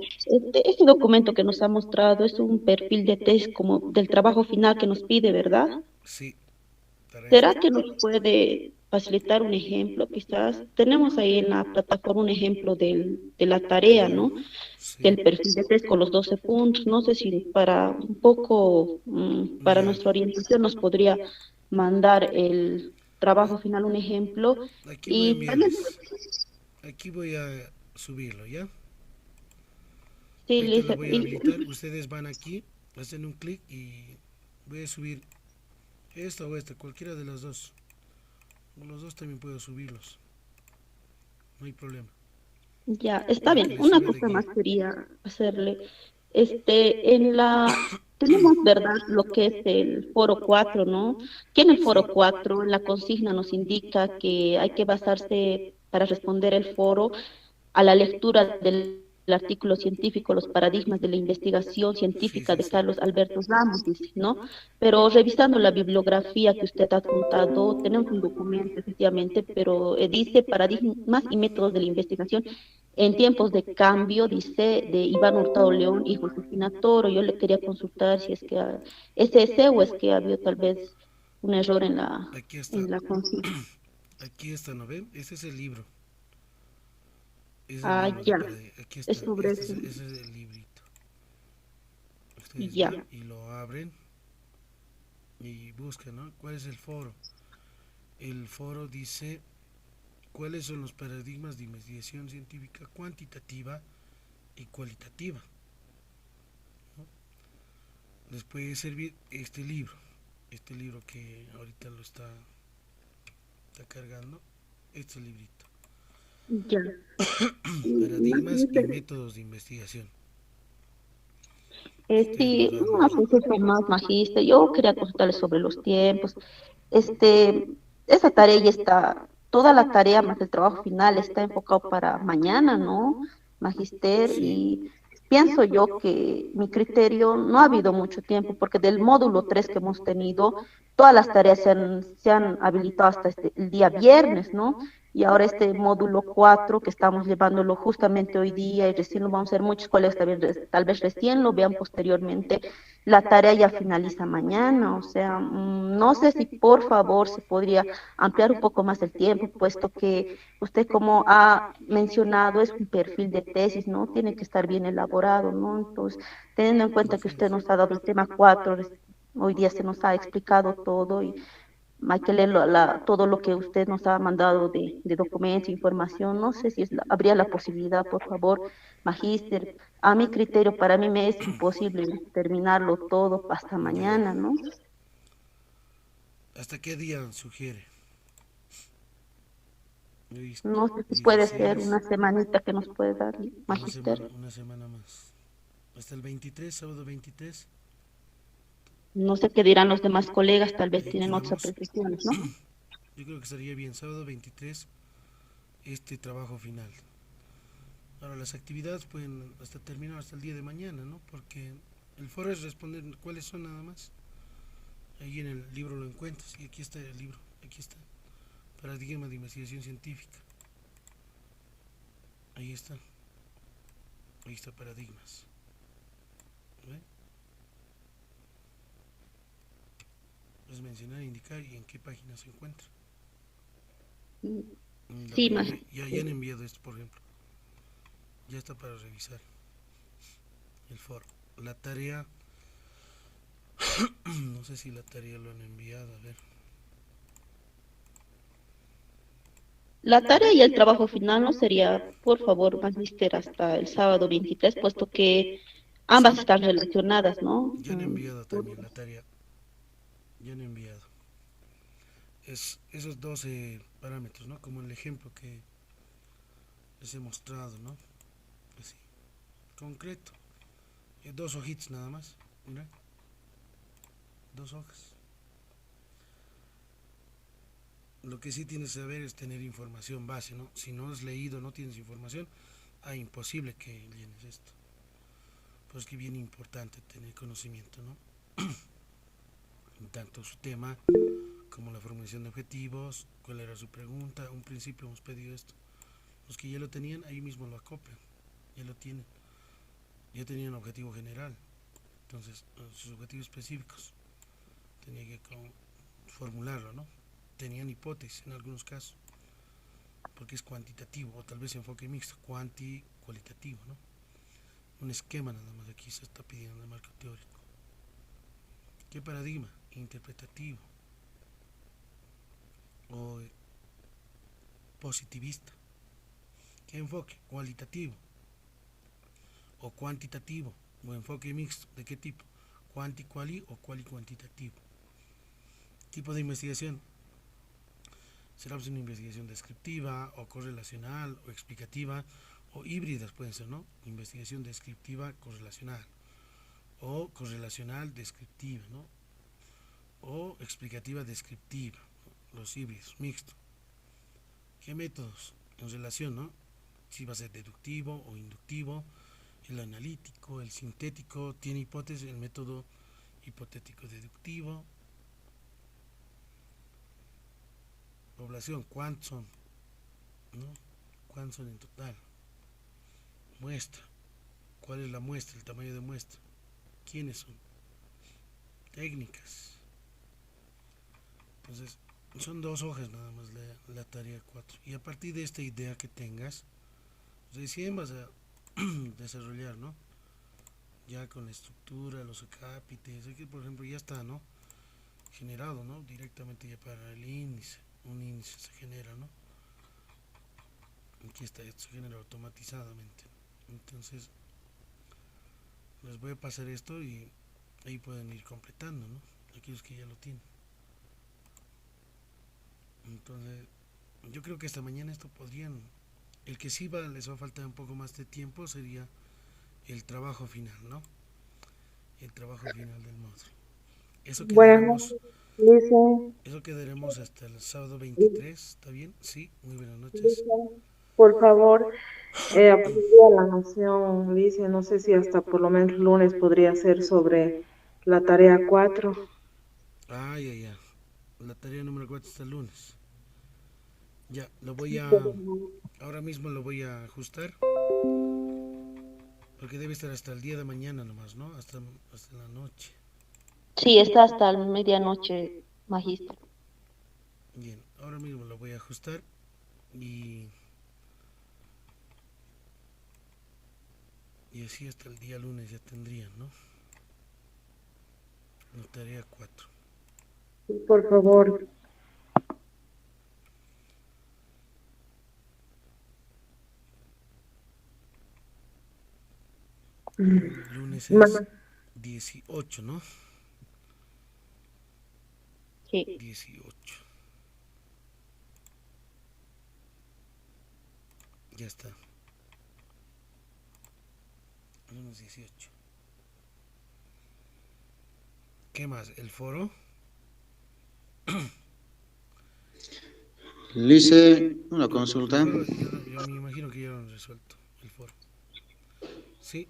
[SPEAKER 2] Este documento que nos ha mostrado es un perfil de test como del trabajo final que nos pide, ¿verdad?
[SPEAKER 1] Sí, para
[SPEAKER 2] ¿Será
[SPEAKER 1] esto.
[SPEAKER 2] que nos puede facilitar un ejemplo? Quizás tenemos ahí en la plataforma un ejemplo de la tarea, ¿no?
[SPEAKER 1] Sí,
[SPEAKER 2] Del perfil de test con los 12 puntos. No sé si para un poco, para
[SPEAKER 1] ya.
[SPEAKER 2] nuestra orientación nos podría mandar el trabajo final un ejemplo.
[SPEAKER 1] Aquí voy a
[SPEAKER 2] Y también,
[SPEAKER 1] enviarles. Aquí voy a subirlo, ¿ya?
[SPEAKER 2] sí,
[SPEAKER 1] Ahorita lo
[SPEAKER 2] Lisa,
[SPEAKER 1] voy a habilitar. Ustedes van aquí, hacen un clic y voy a subir esta o esta, cualquiera de las dos. O los dos también puedo subirlos. No hay problema.
[SPEAKER 2] ya, está
[SPEAKER 1] Para que
[SPEAKER 2] bien.
[SPEAKER 1] les
[SPEAKER 2] Una
[SPEAKER 1] sirva de
[SPEAKER 2] cosa
[SPEAKER 1] guía.
[SPEAKER 2] más quería hacerle. Tenemos, ¿verdad?, lo que es el foro 4, ¿no? Que en el
[SPEAKER 1] Sí,
[SPEAKER 2] foro 4 en la consigna nos indica que hay que basarse para responder el foro a la lectura del artículo científico, los paradigmas de la investigación
[SPEAKER 1] sí,
[SPEAKER 2] científica
[SPEAKER 1] sí,
[SPEAKER 2] de
[SPEAKER 1] sí.
[SPEAKER 2] Carlos Alberto Ramos, dice, ¿no? Pero revisando la bibliografía que usted ha adjuntado, tenemos un documento, efectivamente, pero dice paradigmas y métodos de la investigación en tiempos de cambio, dice, de Iván Hurtado León y Josefina Toro. Yo le quería consultar si es que es ese o es que ha habido tal vez un error en
[SPEAKER 1] Aquí está.
[SPEAKER 2] en la consigna.
[SPEAKER 1] Aquí está, ¿no ven? Este es el libro. Es el
[SPEAKER 2] Ah,
[SPEAKER 1] libro de
[SPEAKER 2] ya,
[SPEAKER 1] paradigma. Aquí
[SPEAKER 2] es
[SPEAKER 1] está.
[SPEAKER 2] sobre eso.
[SPEAKER 1] Ese es el librito. Ustedes
[SPEAKER 2] Ya.
[SPEAKER 1] van y lo abren y buscan, ¿no? ¿Cuál es el foro? El foro dice cuáles son los paradigmas de investigación científica cuantitativa y cualitativa, ¿no? Les puede servir este libro que ahorita está cargando, este librito.
[SPEAKER 2] Ya.
[SPEAKER 1] Paradigmas y métodos de investigación. Ustedes lo
[SPEAKER 2] Sí,
[SPEAKER 1] van a
[SPEAKER 2] una
[SPEAKER 1] ver.
[SPEAKER 2] consulta más, magista. Yo quería consultarle sobre los tiempos. esa tarea ya está, toda la tarea más el trabajo final está enfocado para mañana, ¿no? Magister,
[SPEAKER 1] Sí,
[SPEAKER 2] y pienso yo que mi criterio no ha habido mucho tiempo, porque del módulo 3 que hemos tenido, todas las tareas se han habilitado hasta el día viernes, ¿no? Y ahora este módulo 4 que estamos llevándolo justamente hoy día y recién lo vamos a hacer, muchos colegas tal vez recién lo vean posteriormente, la tarea ya finaliza mañana, o sea, no sé si por favor se podría ampliar un poco más el tiempo, puesto que usted, como ha mencionado, es un perfil de tesis, ¿no? Tiene que estar bien elaborado, ¿no? Entonces, teniendo en cuenta que
[SPEAKER 1] así
[SPEAKER 2] usted
[SPEAKER 1] es.
[SPEAKER 2] nos ha dado el tema 4, hoy día se nos ha explicado todo y hay que leer todo lo que usted nos ha mandado de documentos, información. No sé si habría la posibilidad, por favor, magíster. A mi criterio, para mí me es imposible terminarlo todo hasta
[SPEAKER 1] Ya.
[SPEAKER 2] mañana, ¿no?
[SPEAKER 1] ¿Hasta qué día sugiere? Hoy es
[SPEAKER 2] No sé si puede ser
[SPEAKER 1] 16,
[SPEAKER 2] una semanita que nos puede dar, magíster.
[SPEAKER 1] una semana más. Hasta el 23, sábado 23.
[SPEAKER 2] No sé qué dirán los demás colegas, tal vez
[SPEAKER 1] Ahí
[SPEAKER 2] tienen otras
[SPEAKER 1] quedamos.
[SPEAKER 2] apreciaciones, ¿no?
[SPEAKER 1] Yo creo que estaría bien, sábado 23, este trabajo final. Ahora, las actividades pueden hasta terminar hasta el día de mañana, ¿no? Porque el foro es responder cuáles son nada más. Ahí en el libro lo encuentras. Y aquí está el libro. Aquí está. Paradigma de investigación científica. Ahí está. Ahí está paradigmas. ¿Ve? Puedes mencionar, indicar y en qué página se encuentra.
[SPEAKER 2] Mm,
[SPEAKER 1] La
[SPEAKER 2] sí,
[SPEAKER 1] primera,
[SPEAKER 2] más.
[SPEAKER 1] ya han enviado esto, por ejemplo. Ya está para revisar el foro. La tarea, no sé si la tarea lo han enviado, a ver.
[SPEAKER 2] La tarea y el trabajo final no sería, por favor, magíster, hasta el sábado 23, puesto que ambas
[SPEAKER 1] Sí,
[SPEAKER 2] están relacionadas, ¿no?
[SPEAKER 1] ya han enviado también la tarea. Ya han enviado. Es esos 12 parámetros, ¿no? Como el ejemplo que les he mostrado, ¿no? Así, concreto. Dos hojitas nada más. Mira, dos hojas. Lo que sí tienes que saber es tener información base, ¿no? Si no has leído, no tienes información, imposible que llenes esto. Pues que bien importante tener conocimiento, ¿no? Tanto su tema como la formulación de objetivos, cuál era su pregunta. Un principio hemos pedido esto. Los que ya lo tenían, ahí mismo lo acoplan, ya lo tienen. Ya tenían objetivo general, entonces sus objetivos específicos tenía que formularlo, ¿no? Tenían hipótesis en algunos casos, porque es cuantitativo, o tal vez enfoque mixto, cualitativo, ¿no? Un esquema nada más aquí se está pidiendo en el marco teórico. ¿Qué paradigma? Interpretativo o positivista. ¿Qué enfoque? Cualitativo o cuantitativo o enfoque mixto. ¿De qué tipo? Cuanti-quali o quali-cuantitativo. Tipo de investigación. Será pues una investigación descriptiva o correlacional o explicativa o híbridas pueden ser, ¿no? Investigación descriptiva correlacional o correlacional descriptiva, ¿no? O explicativa descriptiva, ¿no? Los híbridos, mixto. ¿Qué métodos? En relación, ¿no? Si va a ser deductivo o inductivo, el analítico, el sintético, tiene hipótesis, el método hipotético deductivo. Población, ¿cuántos son? ¿No? ¿Cuántos son en total? Muestra, ¿cuál es la muestra? El tamaño de muestra. ¿Quiénes son? Técnicas. Entonces, son dos hojas nada más la tarea 4. Y a partir de esta idea que tengas, recién vas a desarrollar, ¿no? Ya con la estructura, los acápites, aquí por ejemplo ya está, ¿no? Generado, ¿no? Directamente ya para el índice. Un índice se genera, ¿no? Aquí está, esto se genera automatizadamente. Entonces, les voy a pasar esto y ahí pueden ir completando, ¿no? Aquellos que ya lo tienen. Entonces, yo creo que esta mañana esto podrían. El que sí les va a faltar un poco más de tiempo sería el trabajo final, ¿no? El trabajo final del módulo. Eso que
[SPEAKER 3] Bueno,
[SPEAKER 1] digamos,
[SPEAKER 3] Lisa,
[SPEAKER 1] Eso quedaremos hasta el sábado 23, ¿está bien? Sí, muy buenas noches.
[SPEAKER 3] Lisa, por favor, apoyaría a la Nación, Licia, no sé si hasta por lo menos lunes podría ser sobre la tarea 4.
[SPEAKER 1] Ah, ya, ya. La tarea número 4 está el lunes. Ya, lo voy a... Ahora mismo lo voy a ajustar. Porque debe estar hasta el día de mañana nomás, ¿no? Hasta la noche.
[SPEAKER 2] Sí, está hasta la medianoche, magíster.
[SPEAKER 1] Bien, ahora mismo lo voy a ajustar. Y, y así hasta el día lunes ya tendrían, ¿no? La tarea 4.
[SPEAKER 3] Por favor,
[SPEAKER 1] Lunes es
[SPEAKER 3] ma-
[SPEAKER 1] 18, ¿no?
[SPEAKER 2] Sí.
[SPEAKER 1] 18. Ya está. Lunes 18. ¿Qué más? ¿El foro?
[SPEAKER 4] Le hice una
[SPEAKER 1] El
[SPEAKER 4] consulta.
[SPEAKER 1] foro, yo me imagino que ya lo han resuelto. El foro. Sí,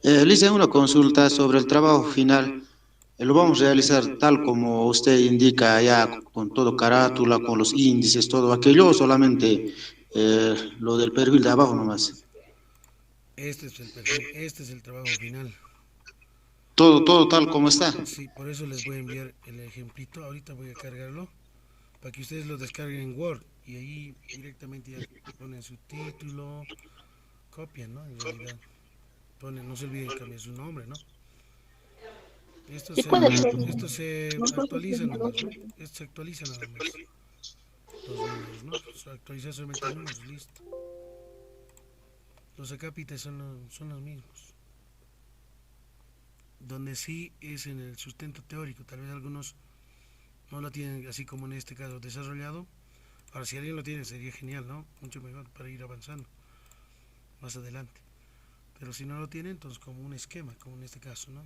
[SPEAKER 4] Le hice una consulta sobre el trabajo final. Lo vamos a realizar tal como usted indica, ya con todo carátula, con los índices, todo aquello, o solamente lo del perfil de abajo nomás.
[SPEAKER 1] este es el perfil, este es el trabajo final.
[SPEAKER 4] Todo tal como está.
[SPEAKER 1] Sí, por eso les voy a enviar el ejemplito. Ahorita voy a cargarlo para que ustedes lo descarguen en Word y ahí directamente ya ponen su título, copian, ¿no? En realidad, ponen, no se olviden cambiar su nombre, ¿no?
[SPEAKER 2] Sí puede ser.
[SPEAKER 1] Esto se
[SPEAKER 2] Nosotros
[SPEAKER 1] actualiza
[SPEAKER 2] tenemos
[SPEAKER 1] nomás, ¿no? Esto se actualiza nada más. Los números, ¿no? Se actualiza solamente números, listo. Los acápites son los mismos. Donde sí es en el sustento teórico, tal vez algunos no lo tienen así como en este caso desarrollado. Ahora, si alguien lo tiene, sería genial, ¿no? Mucho mejor para ir avanzando más adelante. Pero si no lo tiene, entonces como un esquema, como en este caso, ¿no?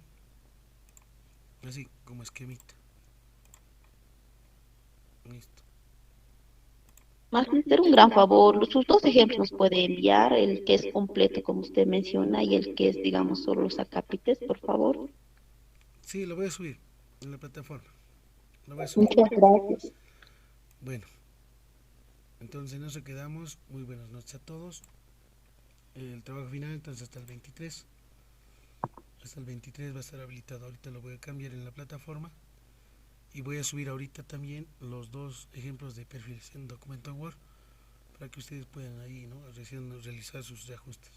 [SPEAKER 1] Así, como esquemita. Listo.
[SPEAKER 2] magíster, un gran favor. Sus dos ejemplos nos puede enviar, el que es completo, como usted menciona, y el que es, digamos, solo los acápites, por favor.
[SPEAKER 1] Sí, lo voy a subir en la plataforma. Lo voy a subir.
[SPEAKER 2] Muchas gracias.
[SPEAKER 1] Bueno, entonces en eso quedamos. Muy buenas noches a todos. El trabajo final entonces hasta el 23. Hasta el 23 va a estar habilitado. Ahorita lo voy a cambiar en la plataforma. Y voy a subir ahorita también los dos ejemplos de perfiles en documento Word para que ustedes puedan ahí, ¿no? Recién realizar sus ajustes.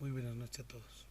[SPEAKER 1] Muy buenas noches a todos.